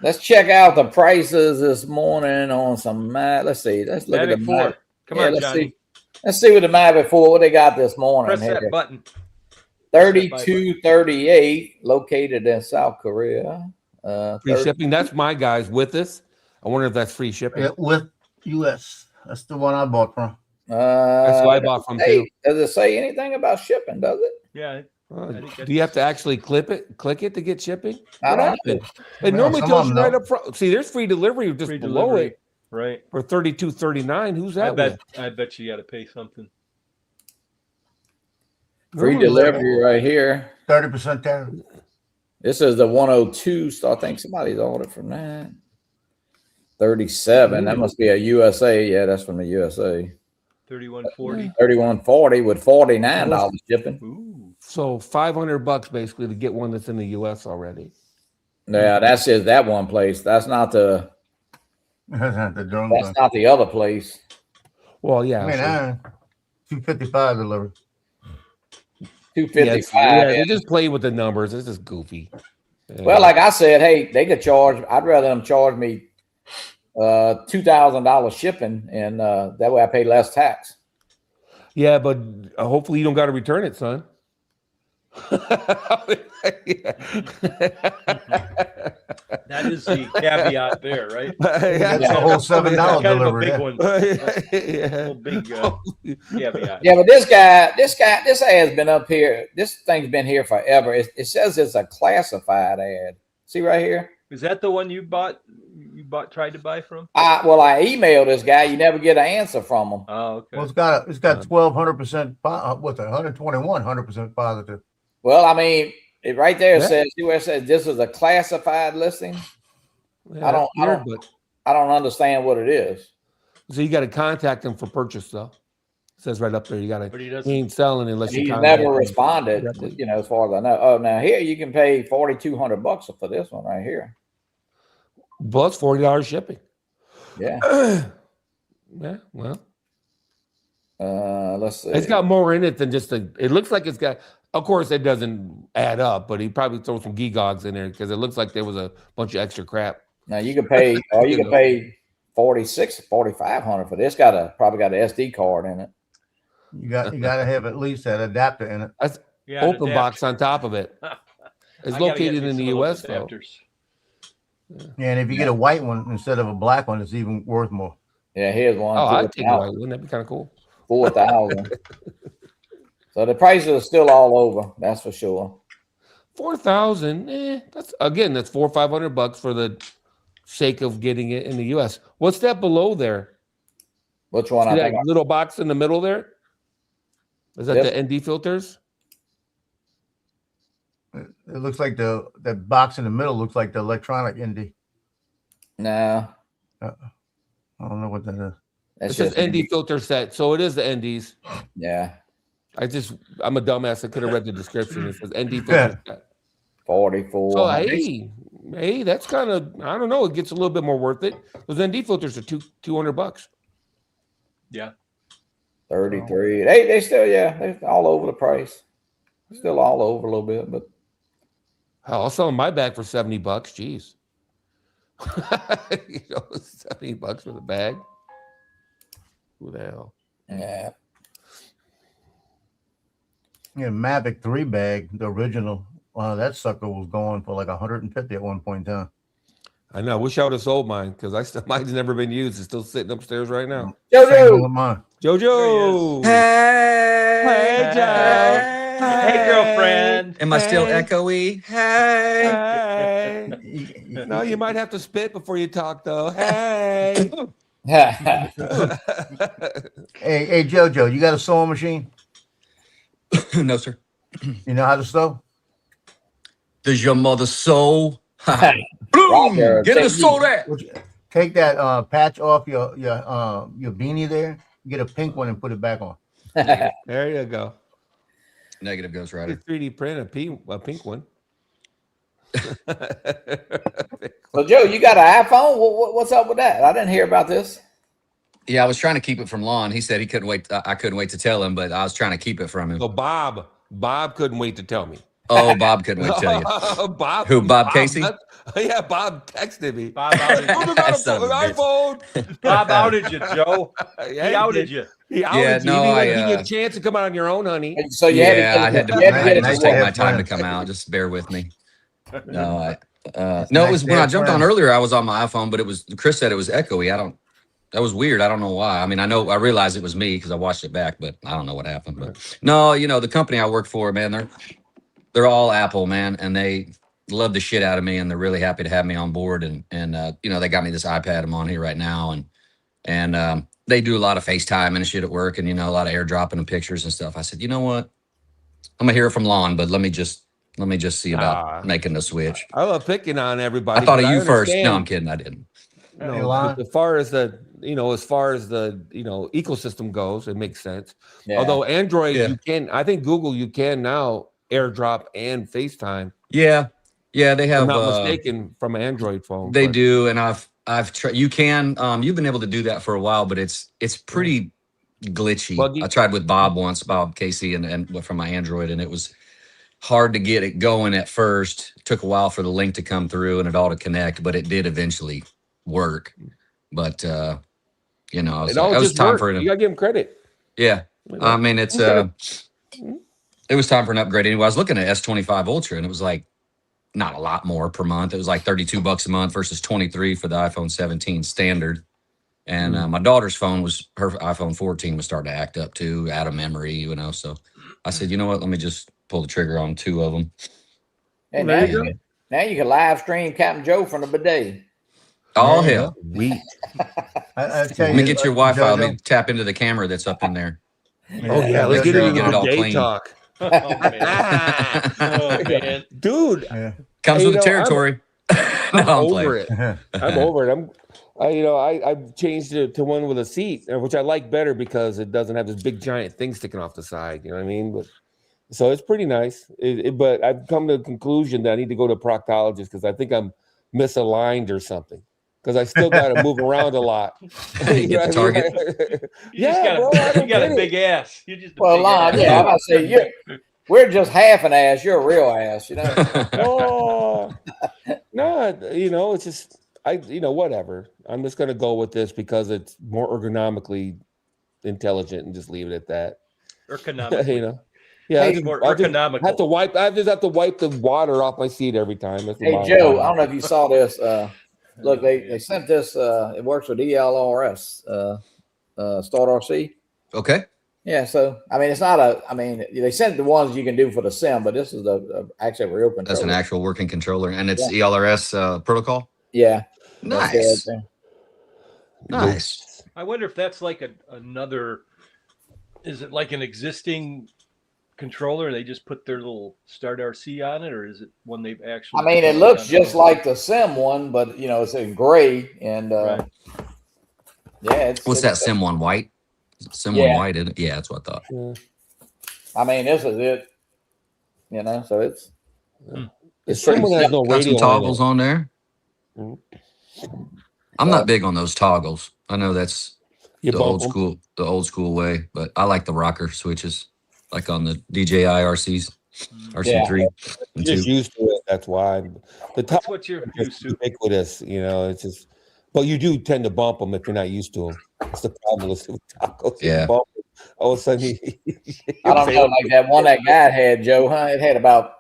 Let's check out the prices this morning on some Let's see. Let's look at Mavic the 4. Mavic. Come Yeah, on, let's Johnny. see. Let's see what the Mavic 4 what they got this morning. Press here. that button. 3238, located in South Korea. Free shipping. That's my guys with us. I wonder if that's free shipping. Yeah, with US. That's the one I bought from. That's what I bought from Hey, too. does it say anything about shipping? Does it? Yeah. Do you have to actually click it to get shipping? I What don't know. happened? It Well, normally some tells of you them right don't. up front. See, there's free delivery just Free below delivery. it Right. for $32.39. Who's that? I bet you got to pay something. Free Normally- delivery right here. 30% tariff. This is the 102. So I think somebody's ordered from that. 37. That must be a USA. Yeah, that's from the USA. 3140. 3140 with $49 shipping. Ooh. So $500 basically to get one that's in the U.S. already. Yeah, that's just that one place. That's not the The drone. that's not the other place. Well, yeah. I mean, 255 delivered. 255. Yeah, they just play with the numbers. It's just goofy. Yeah. Well, like I said, hey, they could charge. I'd rather them charge me $2,000 shipping, and that way I pay less tax. Yeah, but hopefully you don't got to return it, son. That is the caveat there, right? That's the whole $7 Kind of a delivery. big there. one. Yeah. A big caveat. Yeah, but this ad's been up here. This thing's been here forever. It says it's a classified ad. See right here. Is that the one you bought? Tried to buy from? I emailed this guy. You never get an answer from him. Oh, okay. Well, it's got 1,200%. What's that? 121, 100% positive. Well, I mean, it right there Yeah. says, see where it says this is a classified listing. Yeah, I don't- but I don't understand what it is. so you got to contact them for purchase, though. It says right up there. You got to. But he He doesn't. ain't selling unless you. He's contact never them responded, directly. you know, as far as I know. Oh, now here you can pay $4,200 for this one right here. Plus $40 shipping. Yeah. Yeah, well, Let's see. it's got more in it than just a. It looks like it's got. Of course, it doesn't add up, but he probably throw some gigogs in there because it looks like there was a bunch of extra crap. Now you can pay, or you can pay $4,500 for this. Probably got an SD card in it. You got to have at least that adapter in it. Yeah, an Open box on top of it. I It's gotta get located me in the some of U.S. those though. adapters. Yeah, and if you get a white one instead of a black one, it's even worth more. Yeah, here's one. Oh, I'd take it. 4,000. Wouldn't that be kind of cool? 4,000. So the prices are still all over. That's for sure. 4,000. That's $400 or $500 for the sake of getting it in the U.S. What's that below there? Which one? See I that think. little box in the middle there? Is that This- the ND filters? It looks like the box in the middle looks like the electronic indie. No, I don't know what that is. that's It says just ND filter set, so it is the NDs. Yeah, I'm a dumbass. I could have read the description. It says ND filter set. 44. So hey, that's kind of, I don't know. It gets a little bit more worth it. Those ND filters are $200. Yeah. 33. They still, they're all over the price. Still all over a little bit, but Hell, I'll sell my bag for $70. Jeez. $70 for the bag. Who the hell? yeah. Yeah, Mavic 3 bag, the original. That sucker was going for like 150 at one point in time. I know. I wish I would have sold mine because mine's never been used. It's still sitting upstairs right now. Same Jojo. with mine. Jojo. Hey, Joe. Hey, girlfriend. Am I still echoey? Hey. Hey. No, you might have to spit before you talk, though. Hey. Hey, Jojo, you got a sewing machine? No, sir. You know how to sew? Does your mother sew? Roger, Boom! Get her to take sew that. Take that patch off your beanie there. Get a pink one and put it back on. There you go. Negative Ghost You Rider. 3D print a pink one. So Joe, you got an iPhone? What's up with that? I didn't hear about this. Yeah, I was trying to keep it from Lon. He said he couldn't wait. I couldn't wait to tell him, but I was trying to keep it from him. So Bob couldn't wait to tell me. Oh, Bob couldn't wait to tell you. Bob. Who, Bob Casey? Yeah, Bob texted me. Bob outed Oh, you. we got Son of an a bitch. iPhone. Bob outed you, Joe. He Yeah, outed you. He outed Yeah, you. no, He didn't I, give you a chance to come out on your own, honey. So you Yeah, I had to, had to. you I had had to to get just it take to my work. time to come out. Just bear with me. No, That's no, it nice was to when I have jumped on friends. earlier. I was on my iPhone, but it was Chris said it was echoey. That was weird. I don't know why. I mean, I realized it was me because I watched it back, but I don't know what happened. But no, the company I work for, man, they're all Apple, man, and they love the shit out of me, and they're really happy to have me on board. And they got me this iPad. I'm on here right now, and they do a lot of FaceTime and shit at work, and a lot of airdropping and pictures and stuff. I said, you know what? I'm gonna hear it from Lon, but let me just Let me just see about making the switch. I love picking on everybody. I thought of but you first. No, I'm understand- kidding. I didn't. No, Elon? but as far as the ecosystem goes, it makes sense. Yeah. Although Android, Yeah. you can, I think Google, you can now AirDrop and FaceTime. Yeah, yeah, they If have. I'm not mistaken, from an Android phone. They but- do, and I've tried. You can. You've been able to do that for a while, but it's pretty glitchy. Buggy. I tried with Bob Casey, and from my Android, and it was hard to get it going at first. It took a while for the link to come through and it all to connect, but it did eventually work. But you know, It it all was just time worked. for it. You gotta give him credit. Yeah, I mean, it's Okay. it was time for an upgrade anyway. I was looking at S25 Ultra, and it was like not a lot more per month. It was like $32 a month versus 23 for the iPhone 17 standard. And my daughter's phone her iPhone 14 was starting to act up too, out of memory, you know. So I said, you know what? Let me just pull the trigger on 2 of them. And Well, now there you now you can live stream Captain Joe from the bidet. Oh There you hell! Sweet. I tell Let me you, get your Wi-Fi. Let me Jojo, tap into the camera that's up in there. Oh yeah, let's get Jojo, into get it all the day clean. talk. Oh, man. Oh, man. Dude, Yeah. Comes Hey, with you the know, territory. I'm No, I'm over playing. it. I'm over it. I've changed it to one with a seat, which I like better because it doesn't have this big giant thing sticking off the side. You know what I mean? But so it's pretty nice. But I've come to the conclusion that I need to go to a proctologist because I think I'm misaligned or something. Because I still got to move around a lot. You get the target. You just Yeah, bro, I got, don't you got get a it. big ass. You're just a Well, big Lon, ass. yeah, I'm about to say we're just half an ass. You're a real ass, you know. Oh, no, it's just whatever. I'm just gonna go with this because it's more ergonomically intelligent and just leave it at that. Ergonomically. Yeah, Hey, I just more have to ergonomical. wipe. I just have to wipe the water off my seat every time. That's the Hey bottom Joe, line. I don't know if you saw this. Look, they sent this. It works with ELRS, Start RC. Okay. Yeah, so I mean, it's not a. I mean, they sent the ones you can do for the sim, but this is actually a real controller. That's an actual working controller, and it's ELRS protocol. Yeah. Nice. That's it. Nice. I wonder if that's like another. Is it like an existing controller? They just put their little Start RC on it, or is it one they've actually? I mean, it looks just like the sim one, but it's in gray and Right. yeah. What's that Sim One white? Sim One white, isn't it? Yeah, that's what I thought. Yeah. I mean, this is it. So it's. If someone has no Got some radio toggles on there. Mhm. I'm not big on those toggles. I know that's you the bump 'em. the old school way, but I like the rocker switches, like on the DJI RCs, RC3 You're and just 2. used to it. That's why the That's top what you're is used to. ubiquitous. It's just. But you do tend to bump them if you're not used to them. That's the problem with tacos. You Yeah. bump 'em, all of a sudden, I don't know, like that one that guy had, Joe. Huh? It had about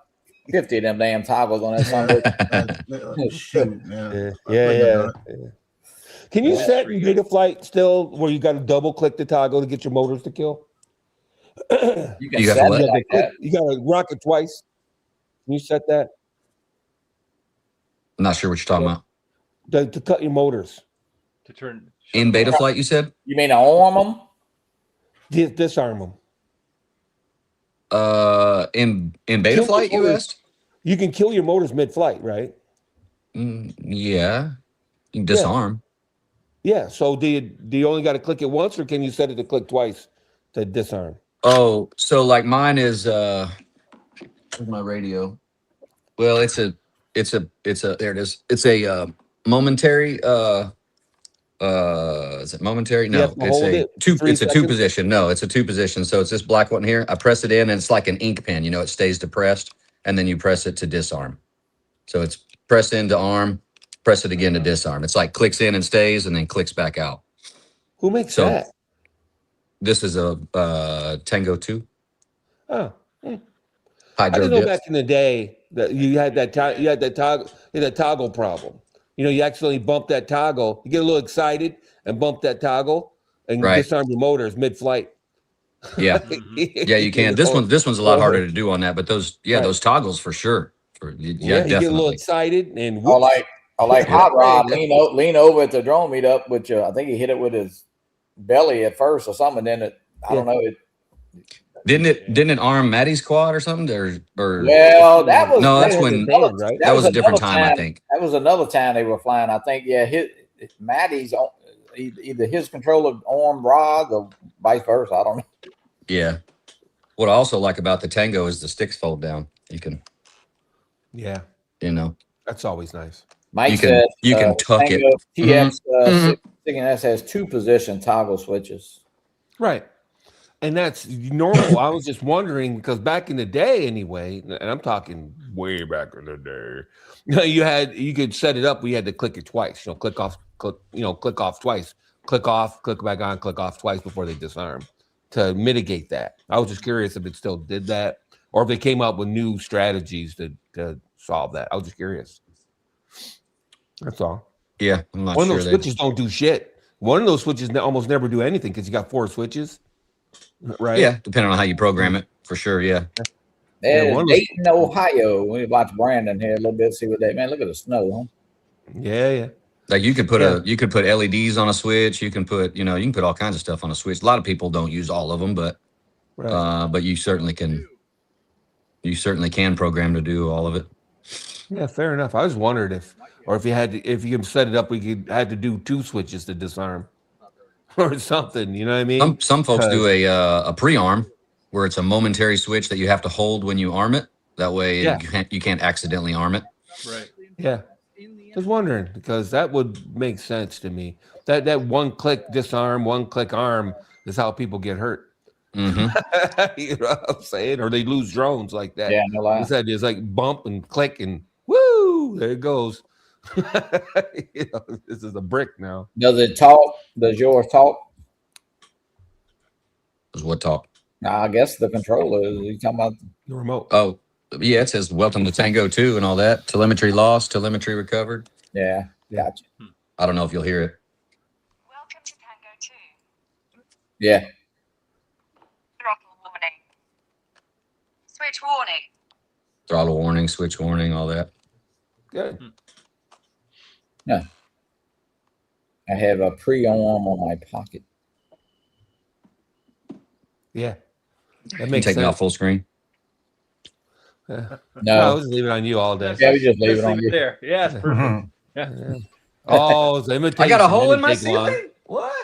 50 of them damn toggles on that something. Shoot, man. Yeah. Can you Yeah. set in Beta Flight still where you got to double click the toggle to get your motors to kill? You can You got set to what? it like that. You got to rock it twice. Can you set that I'm not sure what you're talking about. to cut your motors? To turn In Beta Flight, you said? You mean to arm them? Disarm them. In Beta Kill Flight, the you motors. asked? You can kill your motors mid-flight, right? Yeah. You can disarm. Yeah. So do you only got to click it once, or can you set it to click twice to disarm? Oh, so like mine is where's my radio? Well, it's a there it is. It's a momentary is it momentary? You No, have to it's hold a it two 3 it's a two seconds? position. No, it's a 2 position. So it's this black one here. I press it in and it's like an ink pen, it stays depressed, and then you press it to disarm. So it's press in to arm, press it again to disarm. It's like clicks in and stays and then clicks back out. Who makes So- that? This is a Tango 2 Oh, I hydro didn't know dips. back in the day that you had that toggle problem. You accidentally bump that toggle. You get a little excited and bump that toggle and Right. disarm your motors mid-flight. Yeah. Yeah, you can. This one's a lot harder to do on that, but those Right. those toggles for sure. You get a little definitely. excited and Or whoops. like Hot Rod lean over at the drone meetup, which I think he hit it with his belly at first or something. Then I don't know. Didn't it arm Maddie's quad or something? Or Well, that was no, that's that was when another- right? that was a different another time, I think. That was another time they were flying. I think, yeah, Maddie's either his control of arm rod or vice versa. I don't know. Yeah. What I also like about the Tango is the sticks fold down. You can, Yeah, that's always nice. Mike You can- said you can tuck it. Tango TX Mhm. 6S has 2 position toggle switches. Right. And that's normal. I was just wondering because back in the day, anyway, and I'm talking way back in the day, you could set it up. We had to click it twice. Click off twice. Click off, click back on, click off twice before they disarm to mitigate that. I was just curious if it still did that or if they came up with new strategies to solve that. I was just curious. That's all. Yeah, I'm not One sure of those switches don't do shit. One of those switches almost never do anything because you got 4 switches. Right. Yeah, depending on how you program it, for sure. Yeah. There's one of those- Dayton, Ohio. We watch Brandon here a little bit, see what they man. Look at the snow, huh? Yeah. Like you could put Yeah. you could put LEDs on a switch. You can put, you can put all kinds of stuff on a switch. A lot of people don't use all of them, but Right. but you certainly can. You certainly can program to do all of it. Yeah, fair enough. I was wondering if you could set it up, had to do 2 switches to disarm or something. You know what I mean? Some folks do a pre-arm where it's a momentary switch that you have to hold when you arm it. That way Yeah. you can't accidentally arm it. Right. Yeah. Just wondering because that would make sense to me. That one click disarm, one click arm is how people get hurt. Hmm. You know what I'm saying? Or they lose drones like that. Yeah, no lie. Instead, it's like bump and click and woo, there it goes. This is a brick now. Does it talk? Does yours talk? Is what talk? Nah, I guess the controller is. You talking about? The remote. Oh, yeah, it says welcome to Tango 2 and all that. Telemetry lost, telemetry recovered. Yeah, gotcha. I don't know if you'll hear it. Welcome to Tango 2. Yeah, Throttle warning. Switch warning. Throttle warning, switch warning, all that. Good. I have a pre-arm on my pocket. Yeah. That You makes take me sense. off full screen. Yeah. I'll No, just leave it on you all day. Yeah, we just leave it on you. there. Yeah, it's perfect. Mhm. Yeah. Oh, it's imitation. I got a hole in Didn't my take long. ceiling. What?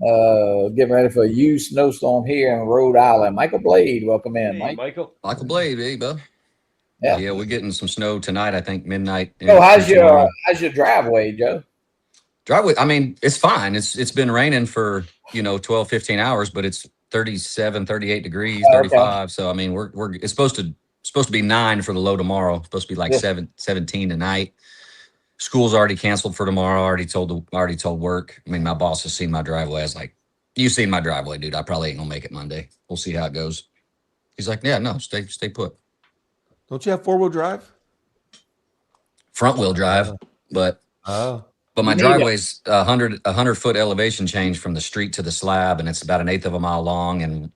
Oh, getting ready for a huge snowstorm here in Rhode Island. Michael Blade, welcome in, Hey, Mike. Michael. Michael Blade, hey, bud. Yeah. Yeah, we're getting some snow tonight. I think midnight. So how's tomorrow. your driveway, Joe? Driveway? I mean, it's fine. It's been raining for 12, 15 hours, but it's 37, 38 degrees, Oh, okay. 35. So I mean, it's supposed to be 9 for the low tomorrow. It's supposed to be like Yeah. 17 tonight. School's already canceled for tomorrow. I already told work. I mean, my boss has seen my driveway. I was like, "You seen my driveway, dude? I probably ain't gonna make it Monday. We'll see how it goes." He's like, "Yeah, no, stay put." Don't you have 4-wheel drive? Front wheel drive, but Oh. my You need driveway's 100-foot elevation change from the street to the slab, and it's about 1/8 of a mile long and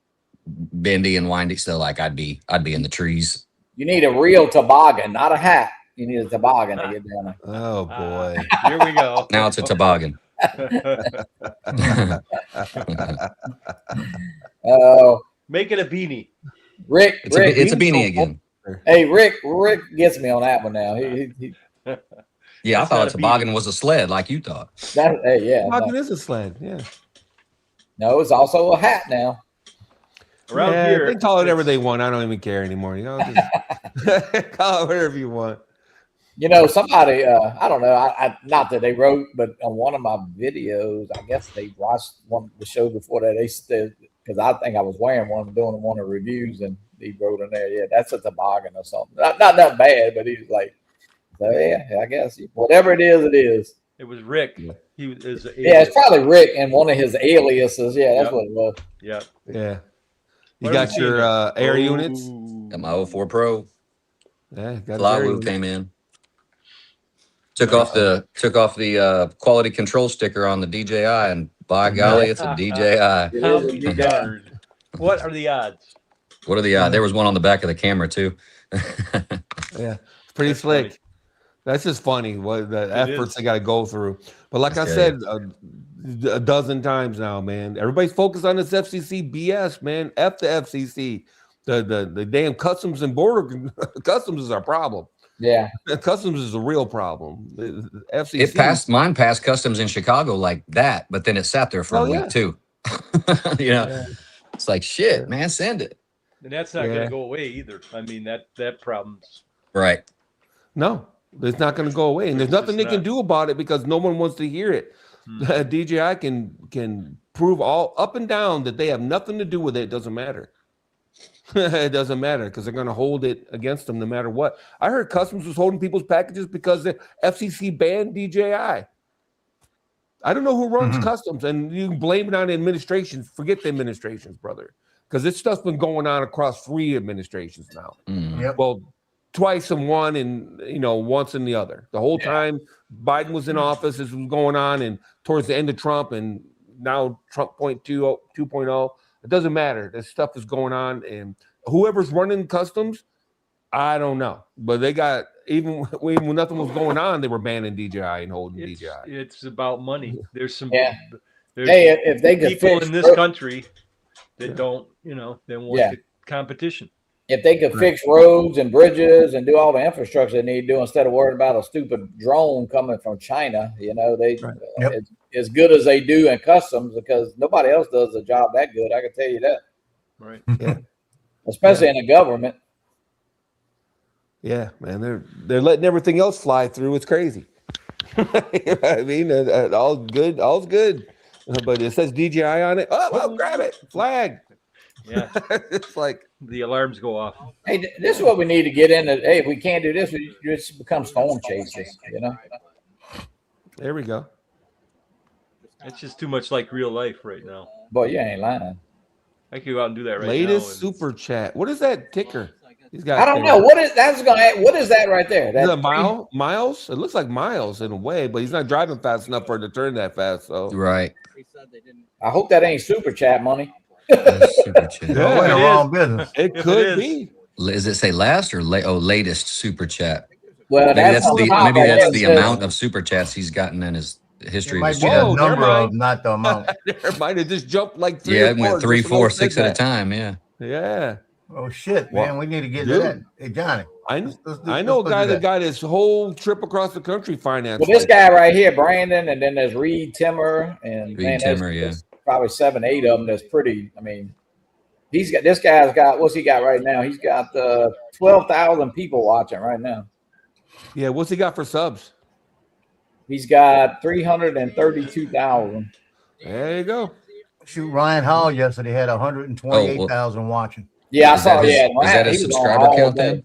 bendy and windy. So like I'd be in the trees. You need a real toboggan, not a hat. You need a toboggan to get down there. Oh boy. Here we go. Now it's a toboggan. Oh, Make it a beanie. Rick, It's Rick, a beanie again. hey, Rick gets me on that one now. He Yeah, I That's thought not a a toboggan was a sled, like you thought. that, hey, yeah. Toboggan is a sled. Yeah. No, it's also a hat now. Around Yeah, here, they call it whatever it's- they want. I don't even care anymore. Just call it whatever you want. You know, somebody, I don't know, I not that they wrote, but on one of my videos, I guess they watched one of the shows before that. They said, because I think I was wearing one, doing one of the reviews, and he wrote in there, yeah, that's a toboggan or something. Not that bad, but he was like, so yeah, I guess whatever it is, it is. It was Rick. Yeah. He was. Yeah, it's probably Rick and one of his aliases. Yeah, that's Yep. what it was. Yeah. Yeah. You What got are we your seeing? air units? Ooh. Got my 04 Pro. Yeah, got his air Flywoo units. came in. Took off the quality control sticker on the DJI, and by golly, it's a DJI. How darn. What are the odds? What are the odds? There was one on the back of the camera too. Yeah, it's pretty That's slick. funny. That's just funny what the It efforts is. they got to go through. But like I Okay. said, a dozen times now, man. Everybody's focused on this FCC BS, man. F the FCC. The damn customs and border customs is our problem. Yeah. Customs is a real problem. The FCC Mine passed customs in Chicago like that, but then it sat there for a week too. It's like shit, man. Send it. And that's not going to go away either. I mean, that problem's right. No, it's not going to go away, and there's nothing they can do about it because no one wants to hear it. DJI can prove all up and down that they have nothing to do with it. It doesn't matter. It doesn't matter because they're going to hold it against them no matter what. I heard Customs was holding people's packages because the FCC banned DJI. I don't know who runs Customs, and you can blame it on the administrations. Forget the administrations, brother, because this stuff's been going on across 3 administrations now. Well, twice in one, and once in the other. The whole time Biden was in office, this was going on, and towards the end of Trump, and now Trump 2.0. It doesn't matter. This stuff is going on, and whoever's running Customs, I don't know. But they got even when nothing was going on, they were banning DJI and holding DJI. It's about money. There's some There's if they could people in this country that don't, they want the competition. If they could fix roads and bridges and do all the infrastructure they need to do instead of worrying about a stupid drone coming from China, they as good as they do in Customs, because nobody else does a job that good. I can tell you that. Right. Yeah. Especially in the government. Yeah, man, they're letting everything else fly through. It's crazy. I mean, all's good. But it says DJI on it. Oh, grab it, flag. Yeah, it's like the alarms go off. Hey, this is what we need to get into. Hey, if we can't do this, we just become storm chasers. There we go. It's just too much like real life right now. Boy, you ain't lying. I could go out and do that right now. Latest super chat. What is that ticker? I don't know. What is that right there? Is it miles? It looks like miles in a way, but he's not driving fast enough for it to turn that fast. So right. I hope that ain't super chat money. Super chat. No, in the wrong business. It could be. Does it say last or latest super chat? Well, maybe that's the says, amount of super chats he's gotten in his history. It might be the number of, not the amount. Never mind. It just jumped like 3 Yeah, or it went 4, 3, 4, 6 at a time. Yeah. Yeah. Oh shit, man! We need to get to that. Hey, Johnny. I know a guy that got his whole trip across the country financed. Well, this guy right here, Brandon, and then there's Reed Timmer, and there's probably 7, 8 of them. That's pretty. I mean, this guy's got what's he got right now? He's got 12,000 people watching right now. Yeah, what's he got for subs? He's got 332,000. There you go. Shoot, Ryan Hall yesterday had 128,000 watching. Yeah, I saw. Is that a subscriber count then?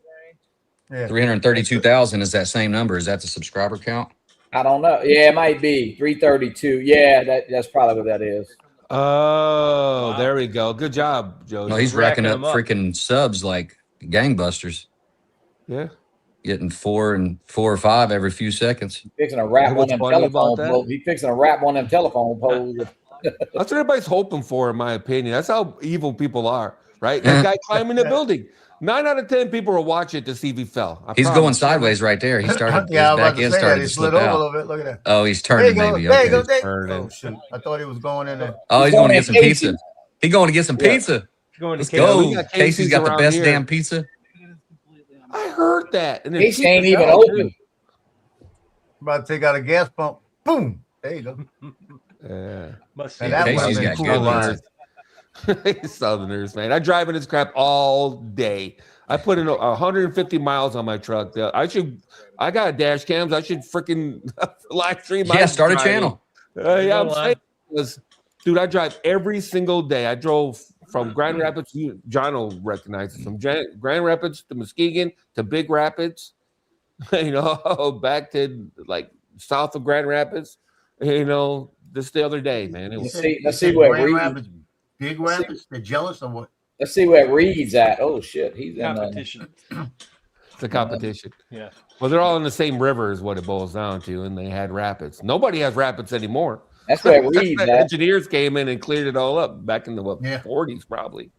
Yeah. 332,000 is that same number? Is that the subscriber count? I don't know. Yeah, it might be 332. Yeah, that's probably what that is. Oh, wow. There we go. Good job, Joe. No, he's racking up freaking subs like gangbusters. Yeah. Getting 4 or 5 every few seconds. He's fixing to wrap one of them telephone poles. He's fixing to wrap one of them telephone poles. That's what everybody's hoping for, in my opinion. That's how evil people are, right? That guy climbing the building. 9 out of 10 people will watch it to see if he fell. He's going sideways right there. He started. Yeah, his back end started to slip out. A little bit. Look at that. Oh, he's turning maybe. There you go. Oh, shoot. I thought he was going in there. Oh, he's going to get some pizza. He's going to get some pizza. Let's go. Casey's got the best damn pizza. I heard that. And Casey ain't even open. About to take out a gas pump. Boom. There you go. Yeah. Casey's got good pizza. Southerners, man. I drive in this crap all day. I put in 150 miles on my truck. I got dash cams. I should freaking live stream. Yeah, start a channel. Yeah, I'm saying, dude, I drive every single day. I drove from Grand Rapids. John will recognize it. From Grand Rapids to Muskegon to Big Rapids. Back to like south of Grand Rapids. This the other day, man. Let's see where Rapids. Big Rapids, they're jealous of what? Let's see where Reed's at. Oh shit, he's competition. It's a competition. Yeah. Well, they're all in the same river, is what it boils down to, and they had rapids. Nobody has rapids anymore. That's where Reed's at. Engineers came in and cleared it all up back in the 40s, probably.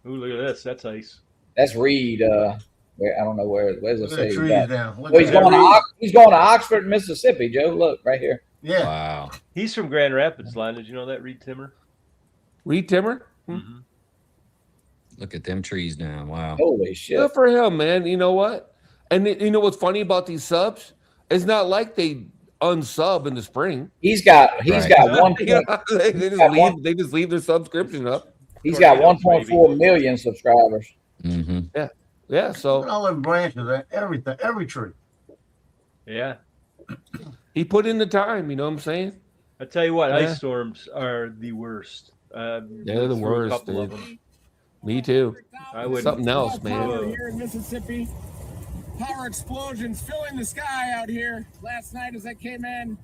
Ooh, look at this. That's ice. That's Reed. I don't know where's it say? Trees down. Well, he's going to Oxford, Mississippi. Joe, look right here. Yeah. Wow. He's from Grand Rapids, Line. Did you know that, Reed Timmer? Reed Timmer. Mm-hmm. Look at them trees now. Wow. Holy shit! Good for him, man. You know what? And you know what's funny about these subs? It's not like they unsub in the spring. He's got Right. one. Yeah, they just leave their subscription up. He's got Tornadoes, 1.4 million subscribers. Mm-hmm. Yeah. Look at So all the branches, everything, every tree. Yeah. he put in the time. You know what I'm saying? I tell you what, Yeah. ice storms are the worst. They're the Through a worst, couple of dude. them. Me too. I would Something else, man. Whoa. Here in Mississippi, power explosions filling the sky out here. Last night as I came in,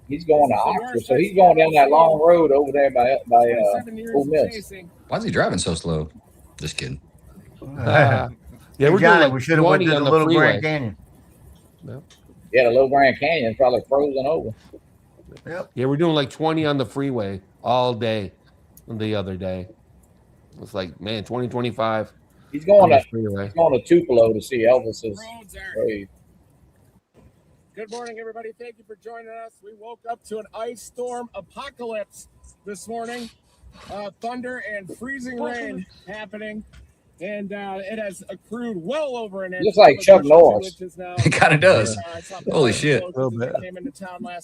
He's going to Oxford, so he's going down that long road over there by 27 years Ole of Miss. chasing. Why is he driving so slow? Just kidding. Yeah, Hey, we're Johnny, doing like we should have went 20 to the on the Little freeway. Grand Canyon. Yeah, the Little Grand Canyon probably frozen over. Yep. Yeah, we're doing like 20 on the freeway all day. The other day, it's like, man, 2025. He's going to freeway. Tupelo to see Elvis's Roads are. grave. Good morning, everybody. Thank you for joining us. We woke up to an ice storm apocalypse this morning. Thunder and freezing rain happening. And it has accrued well over an inch. Looks like Chuck Norris. It kind of does. Holy shit. Little bit.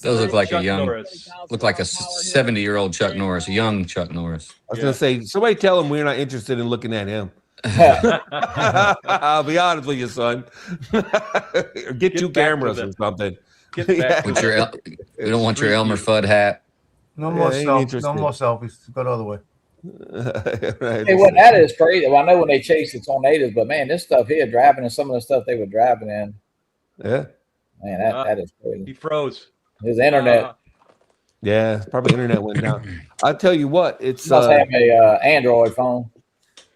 Those look like Chuck a young, Norris. look like a 70-year-old Chuck Norris, a young Chuck Norris. I was gonna say, somebody tell him we're not interested in looking at him. I'll be honest with you, son. Or get two back to cameras the- or something. Get back With your, we don't want your Elmer Fudd hat. No more ain't selfies. interested. No more selfies. Go the other way. Right. Hey, what that is crazy. Well, I know when they chase the tornadoes, but man, this stuff here driving and some of the stuff they were driving in, Yeah, man, that is crazy. He froze. His internet yeah. Probably internet went down. I tell you what, it's must have a Android phone.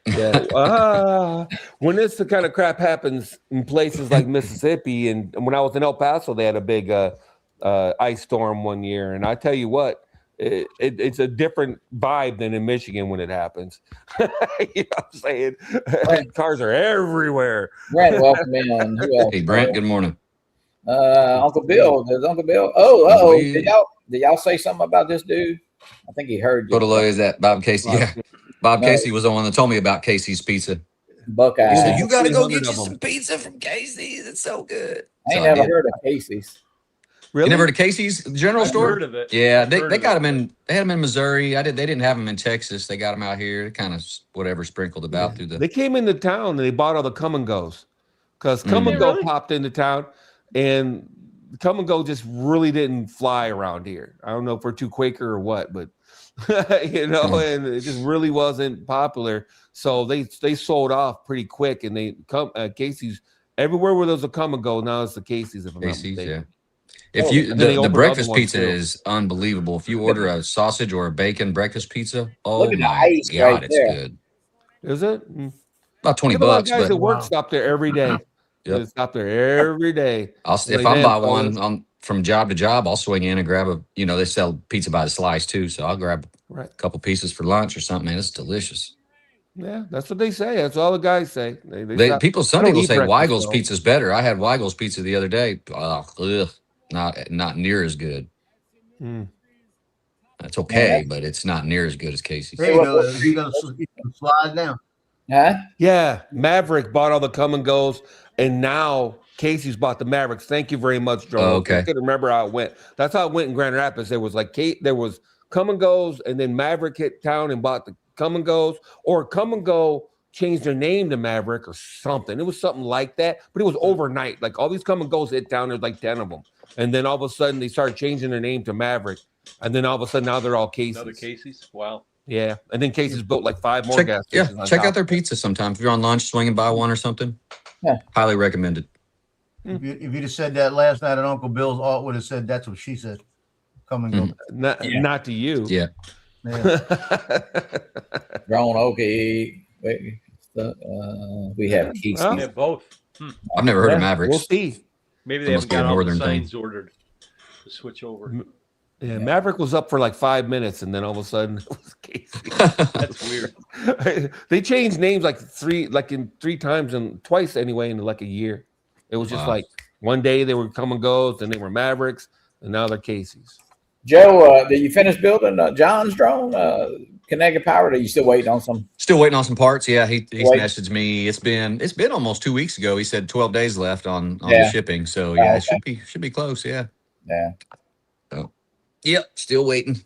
yeah. When this kind of crap happens in places like Mississippi, and when I was in El Paso, they had a big ice storm one year, and I tell you what, it's a different vibe than in Michigan when it happens. You know what I'm saying? Cars are everywhere. Brent, welcome in. Who else? Hey, Brent, good morning. Uncle Bill. There's Uncle Bill. Oh, did y'all say something about this dude? I think he heard you. What is that? Bob Casey. Yeah. Bob Casey was the one that told me about Casey's Pizza. Buckeye. He said, you got to go 300 get you of them. some pizza from Casey's. It's so good. I ain't So I never did. heard of Casey's. Really? You never heard of Casey's General I've Store? heard of it. Yeah, they Heard got of them it. in. They had them in Missouri. They didn't have them in Texas. They got them out here. Kind of whatever sprinkled about through the. They came into town and they bought all the come and goes because come and They go really? popped into town, and come and go just really didn't fly around here. I don't know if we're too Quaker or what, but you know, and it just really wasn't popular. So they sold off pretty quick, and they come Casey's everywhere where there's a come and go now it's the Casey's. If I'm not Casey's, mistaken. yeah. If you And then they the opened breakfast other ones, pizza too. is unbelievable. If you order a sausage or a bacon breakfast pizza, oh Look at the my ice god, right it's there. good. Is it? Mm. About 20 We have a lot of bucks, guys but at work Wow. stop there every day. Yep. They stop there every day. if Like I'm that, by fellas. one from job to job, I'll swing in and grab a. You know, they sell pizza by the slice too, so I'll grab Right. a couple pieces for lunch or something. Man, it's delicious. Yeah, that's what they say. That's all the guys say. They stop- Some I don't people eat say breakfast, Weigel's though. pizza's better. I had Weigel's pizza the other day. Not near as good. Mm. It's okay, but it's not near as good as Casey's. There you go. You gonna slide down. Huh? Yeah, Maverick bought all the come and goes, and now Casey's bought the Mavericks. Thank you very much, Joe. Oh, okay. I couldn't remember how it went. That's how it went in Grand Rapids. There was there was come and goes, and then Maverick hit town and bought the come and goes, or come and go changed their name to Maverick or something. It was something like that, but it was overnight. Like all these come and goes hit town. There's like 10 of them, and then all of a sudden they started changing their name to Maverick, and then all of a sudden now they're all Casey's. Another Casey's. Wow. Yeah, and then Casey's built like 5 more gas stations. on Check top. out their pizza sometime. If you're on lunch, swinging by one or something. Yeah. Highly recommended. If you'd have said that last night at Uncle Bill's, Alt would have said that's what she said. Come and go. Not to you. Yeah. Yeah. Drone, okay. We have Casey's. Well, Yeah, both. I've never heard of Yeah, Mavericks. We'll see. Maybe they Must haven't be a got all the northern thing. signs ordered to switch over. Yeah, Maverick was up for like 5 minutes, and then all of a sudden it was Casey. That's weird. They changed names like three times and twice anyway in like a year. It was just Wow. like One day they were come and goes, then they were Mavericks, and now they're Casey's. Joe, did you finish building John's drone? Connected Power? Or are you still waiting on some? Still waiting on some parts. Yeah, he's Wait. messaged me. It's been almost 2 weeks ago. He said 12 days left on Yeah. the shipping. So yeah, Okay. it should be close. Yeah. Yeah, Yep. Still waiting.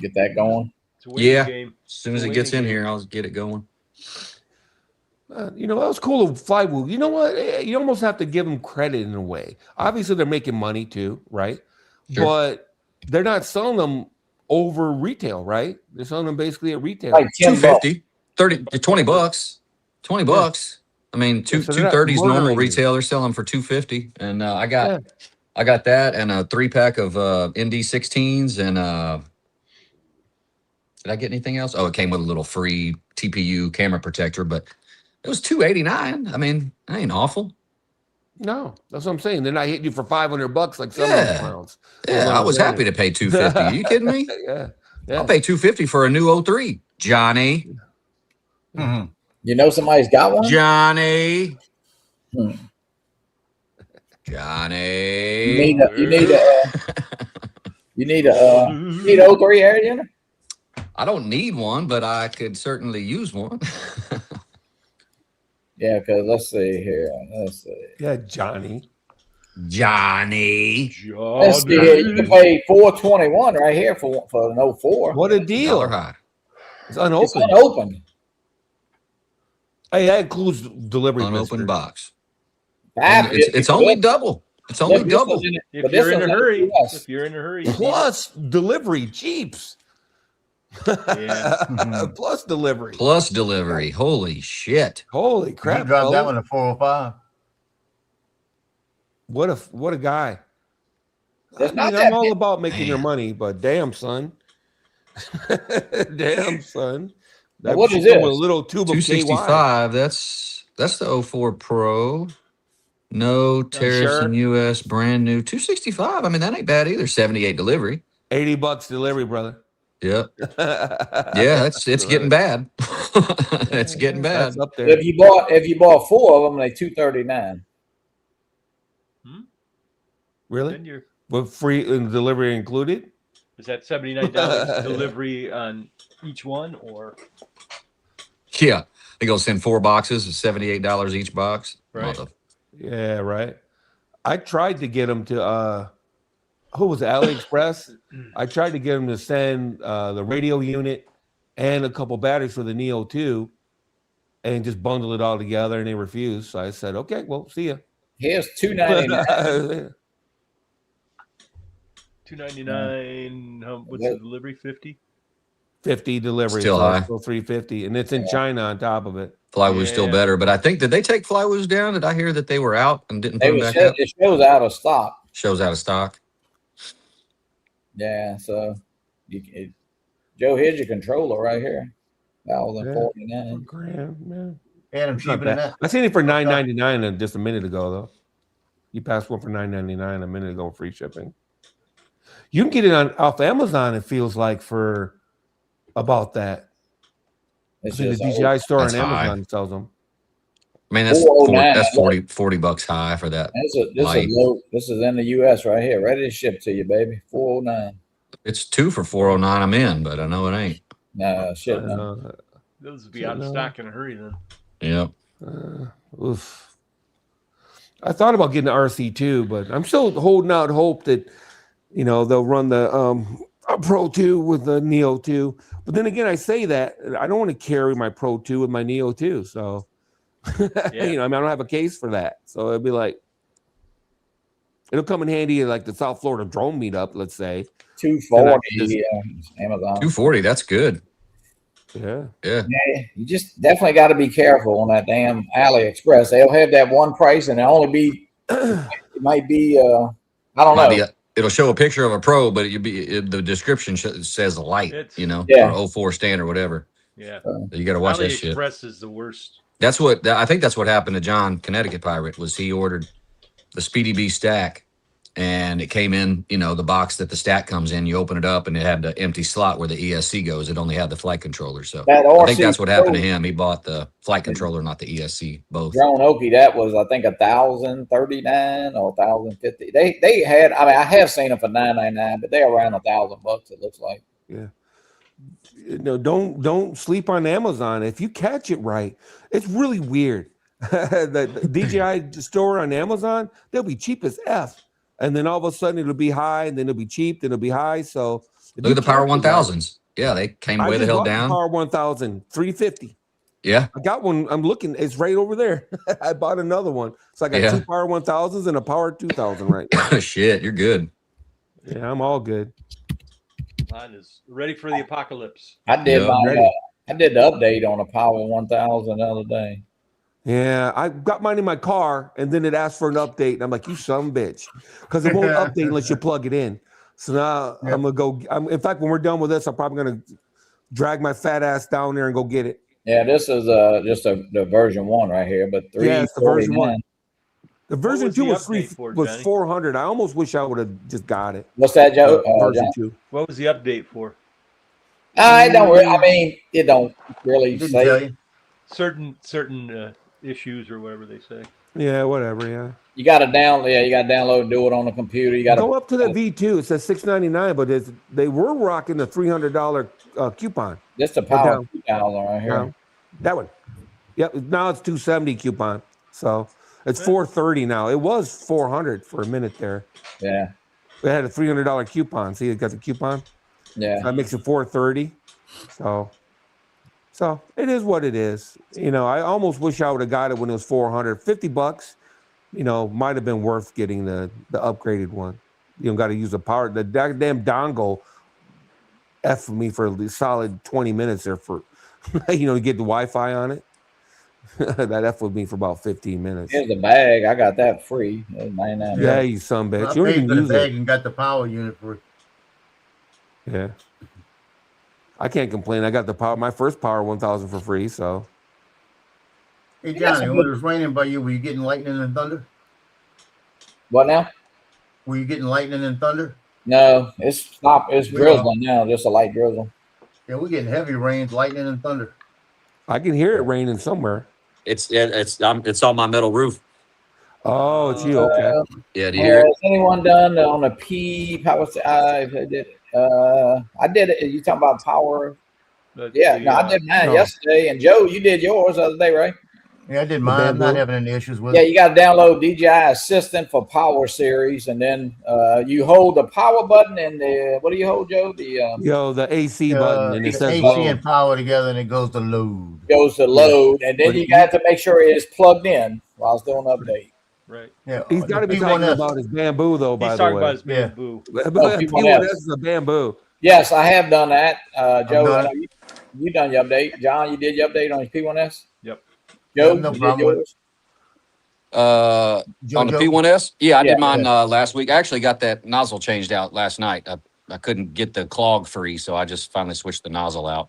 get that going. It's a waiting Yeah. game. As soon as it gets in here, I'll get it going. You know, that was cool of Flywheel. You know what? You almost have to give them credit in a way. Obviously, they're making money too, right? Sure. But they're not selling them over retail, right? They're selling them basically at retail. Like $10. 250, 30 to 20 bucks. 20 bucks. I mean, Yeah, so they're not 230 is normal murdering you. retail. They're selling for 250. And I got Yeah. that and a 3-pack of ND16s and did I get anything else? Oh, it came with a little free TPU camera protector, but it was $289. I mean, that ain't awful. No, that's what I'm saying. They're not hitting you for $500 like some of Yeah. those clowns. Yeah, I was happy to pay $250. Are you kidding me? Yeah. I'll pay $250 for a new 03. Johnny. Mhm. You know somebody's got one? Johnny. Hmm. Johnny. You need a 03 air unit? I don't need one, but I could certainly use one. Yeah, because let's see here. Let's see. Yeah, Johnny. Johnny. Let's see here. You can pay $421 right here for an 04. What a deal. Dollar high. It's unopened. It's unopened. Hey, that includes delivery. Unopened box. $550 It's only double. It's only Look, this double. one's in it- If but you're this in a one's hurry, US. if you're in a hurry, Plus delivery, Jeeps. Yeah. Plus delivery. Plus delivery. Holy shit. Holy You crap! dropped that fella. one to 405. What a guy. That's I not mean, that I'm all big. about making your Man. money, but damn, son. Damn, son. Now, what is shit this? with a little tube of KY. 265. That's the 04 Pro. No tariffs sure? in US, brand new. 265. I mean, that ain't bad either. 78 delivery. $80 delivery, brother. Yep. Yeah, it's getting bad. It's getting bad. That's up there. If you bought 4 of them, they $239. Really? then you're With free and delivery included? is that $79 delivery on each one or Yeah. They go send 4 boxes of $78 each box. Right. Yeah, right. I tried to get them to who was it, AliExpress? I tried to get them to send the radio unit and a couple batteries for the Neo 2 and just bundle it all together, and they refused. So I said, okay, well, see ya. Here's $299. $299? What's the delivery? 50? 50 delivery. Still so high. it's still 350, and it's in China on top of it. Flywoo's still Yeah. better, but I think, did they take Flywoo's down? Did I hear that they were out and didn't put them back up? It shows out of stock. Shows out of stock. Yeah, so Joe, here's your controller right here. $1,049. Grand, man. And I'm It's not cheaper than bad. that. I seen it for $9.99 just a minute ago, though. You passed one for $9.99 a minute ago, free shipping. You can get it off Amazon. It feels like for about that. I It's think the just DJI store on That's high. Amazon sells them. I mean, that's $409. 40 bucks high for that. this is low. This is in the US right here, ready to ship to you, baby. $409. It's 2 for 409. I'm in, but I know it ain't. Nah, shit. No. Those would be out of stock in a hurry then. Yep. Oof. I thought about getting the RC too, but I'm still holding out hope that they'll run the Pro 2 with the Neo 2. But then again, I say that I don't want to carry my Pro 2 with my Neo 2, so I don't have a case for that. So it'd be like it'll come in handy at like the South Florida drone meetup, let's say. $240. Amazon. 240. That's good. Yeah. Yeah. Yeah, you just definitely got to be careful on that damn AliExpress. They'll have that one price, and it'll only be. It might be. I don't know. It'll show a picture of a Pro, but the description says light. Yeah. or 04 stand or whatever. Yeah. You got to watch that shit. AliExpress is the worst. I think that's what happened to John Connecticut Pirate was he ordered the Speedy Bee stack and it came in, the box that the stat comes in. You open it up, and it had the empty slot where the ESC goes. It only had the flight controller. So That I think RC that's what happened to him. He bought the flight controller, not the ESC, both. Drone Okie, that was I think 1,039 or 1,050. They had. I mean, I have seen them for $999, but they're around $1,000. It looks like. Yeah. No, don't sleep on Amazon. If you catch it right, it's really weird. The DJI store on Amazon, they'll be cheap as F. And then all of a sudden it'll be high, and then it'll be cheap, then it'll be high. So Look at the Power 1000s. Yeah, they came way the hell down. Power 1000, $350. Yeah. I got one. I'm looking. It's right over there. I bought another one. So I got 2 Power 1000s and a Power 2000 right now. Shit, you're good. Yeah, I'm all good. Mine is ready for the apocalypse. I did I did the update on a Power 1000 the other day. Yeah, I got mine in my car, and then it asked for an update, and I'm like, "You son of a bitch," because it won't update unless you plug it in. So now I'm gonna go. In fact, when we're done with this, I'm probably gonna drag my fat ass down there and go get it. Yeah, this is just the version 1 right here, but it's the version 1. The version was 2 the was update was $400. I almost wish I would have just got it. What's that, Joe? Version John? 2. What was the update for? I don't. I mean, it don't really Didn't tell say. you. Certain issues or whatever they say. Yeah, whatever. Yeah. You got to download. Yeah, you got to download and do it on the computer. You got Go to up to the V2. It says $699, but they were rocking the $300 coupon. This the Power 2000 right here. That one. Yep. Now it's $270 coupon. So it's $430 now. It was $400 for a minute there. Yeah. It had a $300 coupon. See, it got the coupon. Yeah. So that makes it $430. So it is what it is. I almost wish I would have got it when it was $400. $50, might have been worth getting the upgraded one. You don't got to use the power. The damn dongle F for me for a solid 20 minutes there for, to get the Wi-Fi on it. That F with me for about 15 minutes. Here's the bag. I got that free. $99. Yeah, you son bitch. You don't I even paid for the use bag it. and got the power unit for it. Yeah. I can't complain. I got my first Power 1000 for free, so. Hey, Johnny, when it was raining by you, were you getting lightning and thunder? What now? Were you getting lightning and thunder? No, it's stopped. It's drizzling now. Just a light drizzle. Yeah, we're getting heavy rains, lightning and thunder. I can hear it raining somewhere. It's on my metal roof. Oh, it's you. Okay. Yeah, do you hear it? Has anyone done on a P power? I did it. I did it. You talking about power? Yeah, I did mine yesterday. And Joe, you did yours the other day, right? Yeah, I did mine. I'm not having any issues with Yeah, it. you got to download DJI Assistant for Power Series, and then you hold the power button and what do you hold, Joe? The AC button, and it says AC load. and power together, and it goes to load. Goes to load, and then you got to make sure it is plugged in while it's doing update. Right. Yeah, He's got to be talking about his bamboo, though. By He's the talking way, about his bamboo. P1S is a bamboo. Yes, I have done that. Joe, done you done your update. John, you did your update on your P1S? Yep. Joe, No you did problem with yours? On the P1S? Yeah, I Yeah, did mine last week. I actually got that nozzle changed out last night. I couldn't get the clog free, so I just finally switched the nozzle out.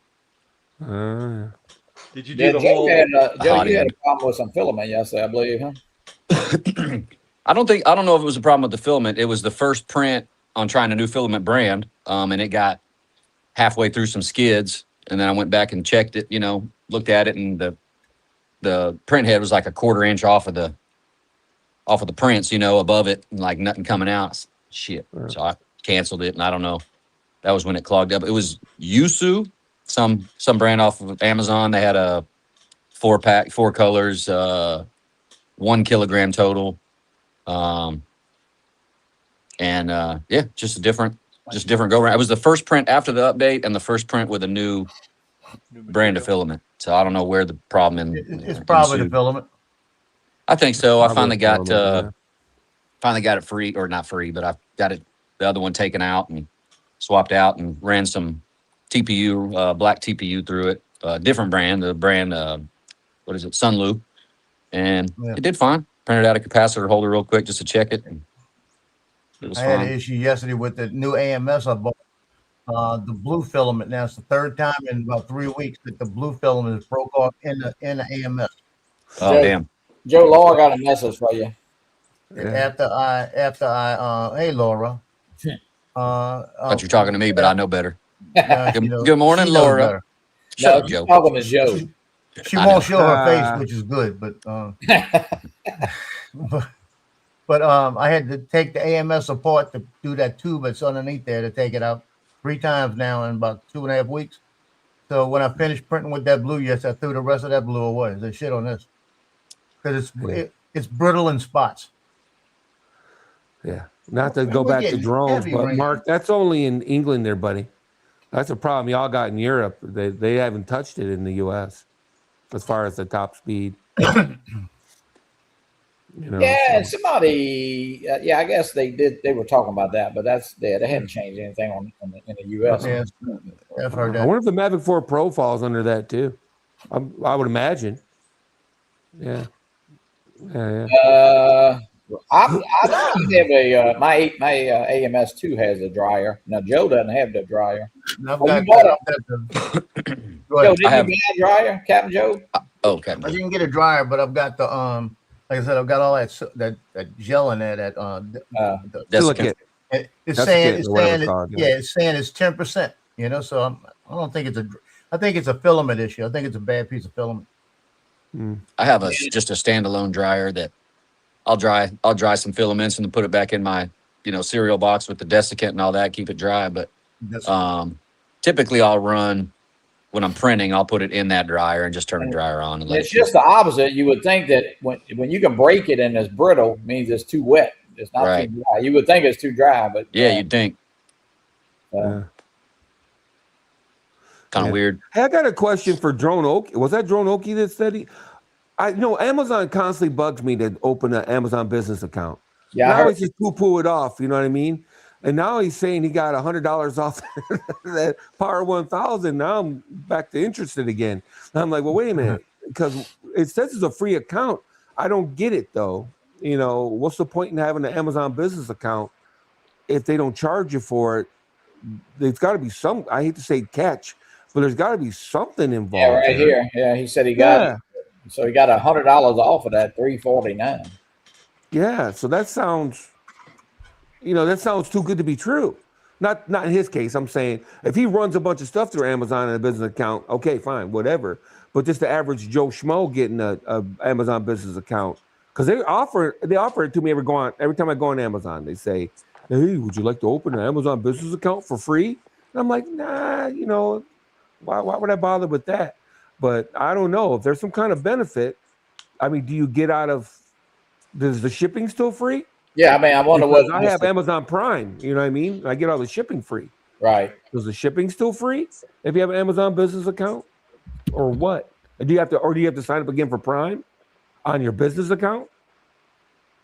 Did you do Yeah, the Joe, whole? Joe, you had a problem with some filament yesterday, I believe, huh? I don't know if it was a problem with the filament. It was the first print on trying a new filament brand, and it got halfway through some skids, and then I went back and checked it. Looked at it, and the print head was like a 1/4 inch off of the prints, above it, and like nothing coming out. Shit. So I canceled it, and I don't know. That was when it clogged up. It was Yusu, some brand off of Amazon. They had a 4-pack, 4 colors, 1 kilogram total. Just a different go around. It was the first print after the update and the first print with a new brand of filament. So I don't know where the problem It's probably the filament. I think so. I finally got filament, it free, or not free, but I got the other one taken out and swapped out and ran some TPU, black TPU through it. Different brand, what is it, Sunlu, and it did fine. Printed out a capacitor holder real quick just to check it. And it was I had fine. an issue yesterday with the new AMS I bought. The blue filament. Now it's the third time in about 3 weeks that the blue filament is broke off in the AMS. Oh, Joe, damn. Joe Law got a message for you. After I, hey Laura. Thought you're talking to me, but I know better. You know, Good morning, she knows Laura. better. Shut No, up, she's Joe. talking to Joe. She I won't know. show her face, which is good, but I had to take the AMS apart to do that tube that's underneath there to take it out 3 times now in about 2.5 weeks. So when I finished printing with that blue, yes, I threw the rest of that blue away. There's shit on this because it's brittle in spots. Yeah. Not to Man, go we're back to getting drones, heavy but rain. Mark, that's only in England there, buddy. That's a problem y'all got in Europe. They haven't touched it in the US as far as the top speed. Yeah, and somebody, I guess they did. They were talking about that, but they hadn't changed anything in the U.S. Yeah, I've heard I that. wonder if the Mavic 4 Pro falls under that too. I would imagine. Yeah. I have my AMS2 has a dryer. Now Joe doesn't have the dryer. I've Joe, got did you buy a dryer, Captain Joe? Okay. I didn't get a dryer, but I've got the like I said, I've got all that gel in there. Silicate. It's That's saying it, it's whatever saying it's called, it's saying it's 10%. You know, so I don't think I think it's a filament issue. I think it's a bad piece of filament. I have just a standalone dryer that I'll dry some filaments and then put it back in my cereal box with the desiccant and all that, keep it dry. But typically I'll run when I'm printing, I'll put it in that dryer and just turn the dryer on. And it's just the opposite. You would think that when you can break it and it's brittle, means it's too wet. It's not too dry. You would think it's too dry, but you'd think. Kind of weird. Hey, I got a question for Drone Oak. Was that Drone Okie that said I know Amazon constantly bugs me to open an Amazon business account. Yeah, I always just poo it off. You know what I mean? And now he's saying he got $100 off that Power 1000. Now I'm back to interested again. And I'm like, well, wait a minute, because it says it's a free account. I don't get it though. What's the point in having an Amazon business account if they don't charge you for it? There's got to be some. I hate to say catch, but there's got to be something involved. Yeah, right here. Yeah, he said he got. So he got $100 off of that $349. Yeah, so that sounds. That sounds too good to be true. Not in his case. I'm saying if he runs a bunch of stuff through Amazon in a business account, okay, fine, whatever. But just the average Joe Schmo getting a Amazon business account, because they offer it to me every time I go on Amazon. They say, "Hey, would you like to open an Amazon business account for free?" And I'm like, nah, why would I bother with that? But I don't know if there's some kind of benefit. I mean, do you get out of? Is the shipping still free? Yeah, I mean, I wonder what I have Amazon Prime. You know what I mean? I get all the shipping free. Right. Is the shipping still free if you have an Amazon business account, or what? Do you have to sign up again for Prime on your business account?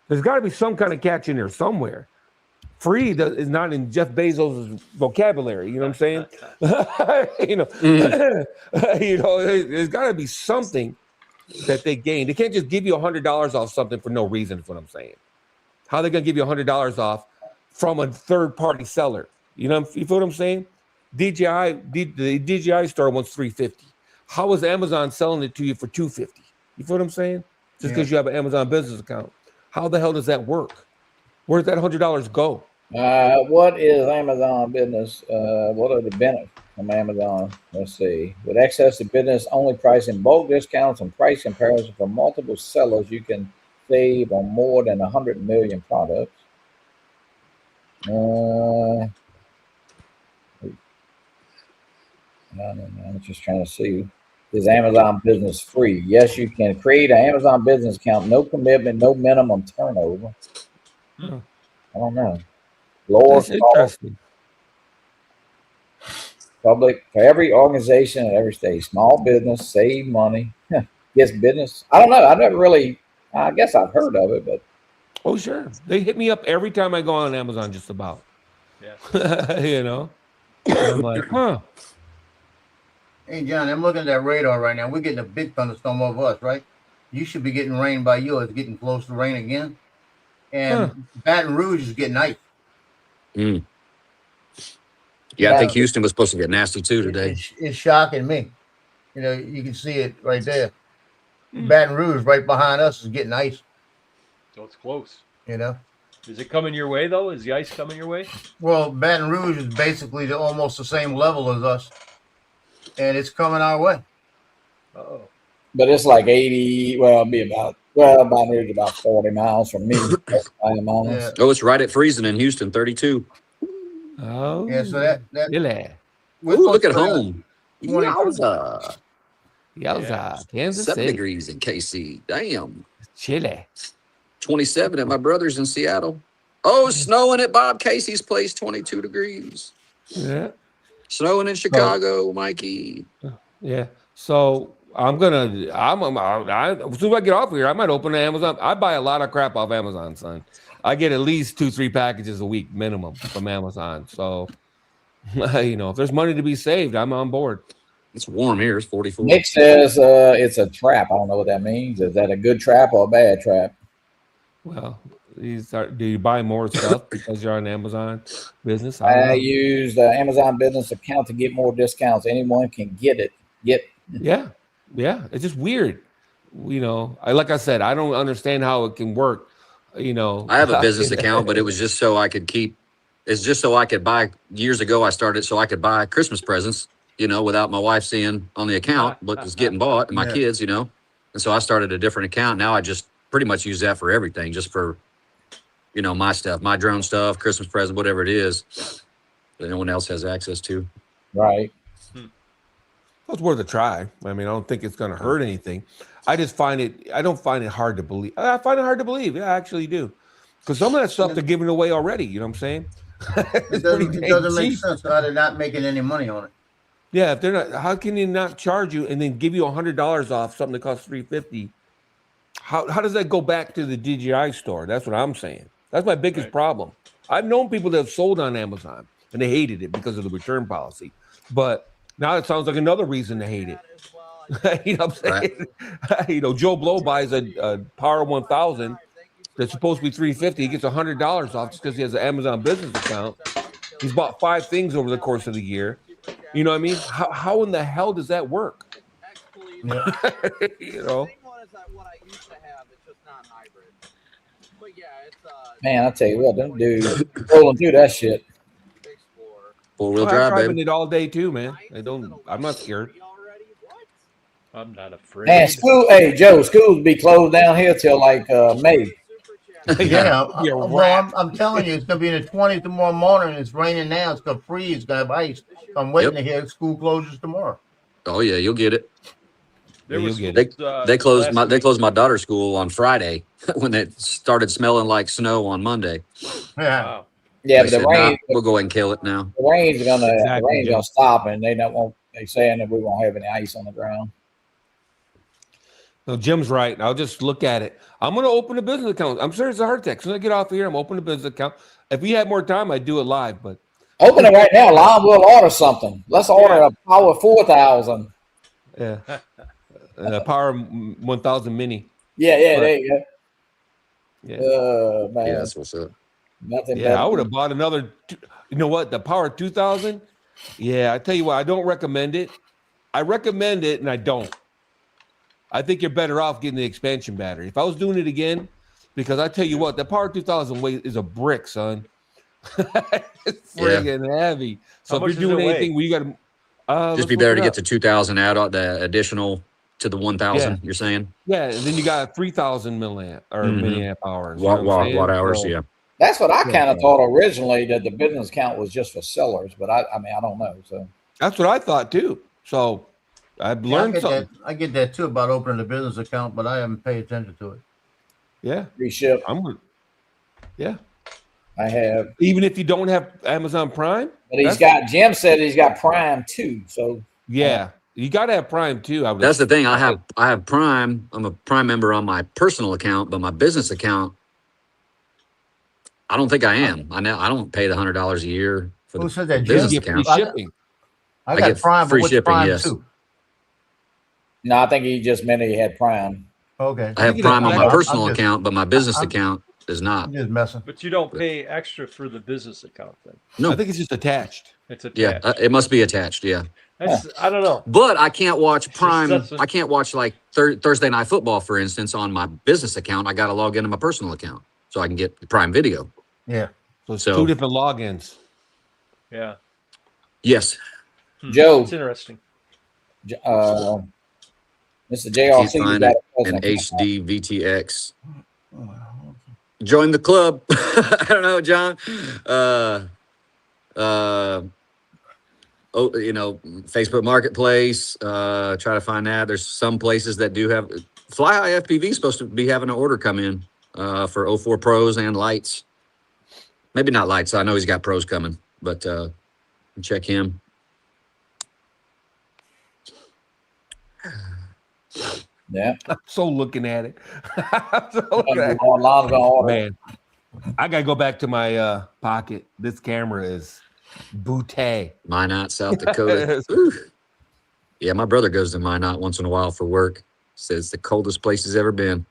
There's got to be some kind of catch in there somewhere. Free is not in Jeff Bezos' vocabulary. You know what I'm saying? There's got to be something that they gain. They can't just give you $100 off something for no reason. Is what I'm saying. How are they going to give you $100 off from a third-party seller? You feel what I'm saying? The DJI store wants $350. How is Amazon selling it to you for $250? You feel what I'm saying? Just because you have an Amazon business account. How the hell does that work? Where does that $100 go? What is Amazon business? What are the benefits from Amazon? Let's see. With access to business only pricing, bulk discounts, and price comparison from multiple sellers, you can save on more than 100 million products. I'm just trying to see. Is Amazon business free? Yes, you can create an Amazon business account. No commitment, no minimum turnover. I don't know. Lower cost. Public for every organization at every stage. Small business, save money. Gets business. I don't know. I've never really. I guess I've heard of it, but sure. They hit me up every time I go on Amazon. Just about. Yeah. I'm like, huh. Hey, John, I'm looking at that radar right now. We're getting a big thunderstorm over us, right? You should be getting rain by you. It's getting close to rain again. And Baton Rouge is getting ice. Yeah, I think Houston was supposed to get nasty too today. It's shocking me. You can see it right there. Baton Rouge right behind us is getting ice. So it's close. You know. Is it coming your way though? Is the ice coming your way? Well, Baton Rouge is basically almost the same level as us, and it's coming our way. Oh. But it's like 80. Well, it'd be about Baton Rouge about 40 miles from me. I'm honest. Yeah. Oh, it's right at freezing in Houston, 32. Oh, Yeah. So that Chile. we're Ooh, look supposed at to- home. 20. Yowza. Yowza, Kansas 7 City, degrees in KC. Damn. Chile. 27 at my brother's in Seattle. Oh, snowing at Bob Casey's place, 22 degrees. Yeah, Snowing in Chicago, Mikey. yeah. So as soon as I get off here, I might open the Amazon. I buy a lot of crap off Amazon, son. I get at least 2-3 packages a week minimum from Amazon. So, if there's money to be saved, I'm on board. It's warm here. It's 44. Nick says it's a trap. I don't know what that means. Is that a good trap or a bad trap? Well, do you buy more stuff because you're on Amazon business? I don't I know. use the Amazon business account to get more discounts. Anyone can get it. Yeah. It's just weird. Like I said, I don't understand how it can work. I have a business account, but it was just so I could keep. It's just so I could buy. Years ago, I started so I could buy Christmas presents, without my wife seeing on the account what was getting bought and my kids, And so I started a different account. Now I just pretty much use that for everything, just for, my stuff, my drone stuff, Christmas present, whatever it is that no one else has access to. Right. It's worth a try. I mean, I don't think it's going to hurt anything. I don't find it hard to believe. I find it hard to believe. Yeah, I actually do. Because some of that stuff they're giving away already. You know what I'm saying? It doesn't make sense how they're not making any money on it. Yeah, if they're not, how can they not charge you and then give you $100 off something that costs $350? How does that go back to the DJI store? That's what I'm saying. That's my biggest problem. I've known people that have sold on Amazon and they hated it because of the return policy. But now it sounds like another reason to hate it. You know what I'm saying? Right. Joe Blow buys a Power 1000 that's supposed to be $350. He gets $100 off just because he has an Amazon business account. He's bought 5 things over the course of the year. You know what I mean? How in the hell does that work? Yeah. What I used to have, it's just not hybrid. But yeah, it's Man, I tell you what, them dudes rolling through that shit. Explorer. 4-wheel I'm drive, driving baby. it all day too, man. I'm not scared. I'm not afraid. Man, schools be closed down here till like May. Yeah, You're well, I'm telling you, it's gonna be in the 20s tomorrow morning. It's raining now. It's gonna freeze. It's gonna have ice. I'm waiting to hear school closes tomorrow. Oh yeah, you'll get it. There was, You'll They they closed last they week. closed my daughter's school on Friday when it started smelling like snow on Monday. Yeah. Wow. Yeah, They but the said, "Nah, rain, we'll go ahead and kill it now. the rain's gonna Exactly, Jim. stop, and they saying that we won't have any ice on the ground. No, Jim's right. I'll just look at it. I'm going to open a business account. I'm sure it's a heart attack. As soon as I get off here, I'm opening a business account. If we had more time, I'd do it live. But Open it right now. Lon will order something. Let's order a Power 4000. yeah, Power 1000 Mini. Yeah, there you go. Yeah, Man, Yeah, that's what's up. nothing yeah. I better. would have bought another. You know what? The Power 2000. Yeah, I tell you what. I don't recommend it. I recommend it, and I don't. I think you're better off getting the expansion battery. If I was doing it again, because I tell you what, the Power 2000 weight is a brick, son. It's friggin' heavy. So How if much you're does it doing weigh? anything, we got to Just be better to get to 2,000 add on the additional to the 1,000. Yeah. You're saying Yeah, and then you got 3,000 milliamp or Mhm. milliamp hours. you know watt what I'm saying? watt hours? So, Yeah. That's what I Yeah. kind of thought originally, that the business account was just for sellers, but I mean, I don't know. So That's what I thought too. So I've learned something. I get that too about opening a business account, but I haven't paid attention to it. Yeah, free ship, I'm good. Yeah, I have. even if you don't have Amazon Prime. But Jim said he's got Prime too. So Yeah, you got to have Prime too. That's the thing. I have Prime. I'm a Prime member on my personal account, but my business account, I don't think I am. I don't pay the $100 a year for Who the said that, Jim? You business get free account. shipping. I I got get Prime, but free what's shipping, Prime yes. too? no, I think he just meant he had Prime. Okay. I have think it Prime on is- my I'm personal just- account, but my business I'm- account is not. I'm just messing. But you don't pay extra for the business account then. No. I think it's just attached. It's Yeah, attached. it must be attached. Yeah, I don't know. but I can't watch just Prime. that's a- I can't watch like Thursday Night Football, for instance, on my business account. I got to log into my personal account, so so I can get the Prime Video. Yeah. So it's So- 2 different logins. Yeah. Yes, Joe, It's interesting. Mr. he's JRC, you fine got at a an question. HD VTX. Join the club. I don't know, John. Facebook Marketplace. Try to find that. There's some places that do have Fly High FPV is supposed to be having an order come in for 04 Pros and lights. Maybe not lights. I know he's got pros coming, but check him. Yeah. I'm so looking at it. I'm so looking at it. Online's gonna order. Man, I gotta go back to my pocket. This camera is Butte. Minot, South Dakota. Ooh. Yeah, my brother goes to Minot once in a while for work. Says it's the coldest place he's ever been.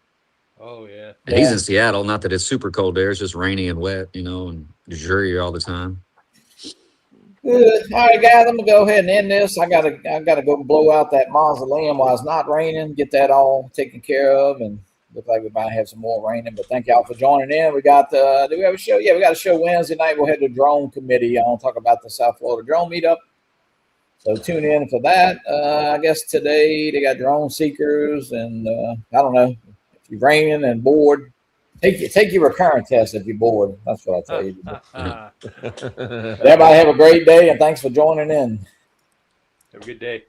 Oh yeah. And he's Yeah. in Seattle. Not that it's super cold there. It's just rainy and wet, and dreary all the time. Good. All right, guys, I'm gonna go ahead and end this. I gotta go blow out that mausoleum while it's not raining. Get that all taken care of, and look like we might have some more raining. But thank y'all for joining in. We got do we have a show? Yeah, we got a show Wednesday night. We'll head to Drone Committee. I'll talk about the South Florida Drone Meetup. So tune in for that. I guess today they got drone seekers, and I don't know if you're raining and bored. Take your recurrent test if you're bored. That's what I tell you. Everybody have a great day, and thanks for joining in. Have a good day.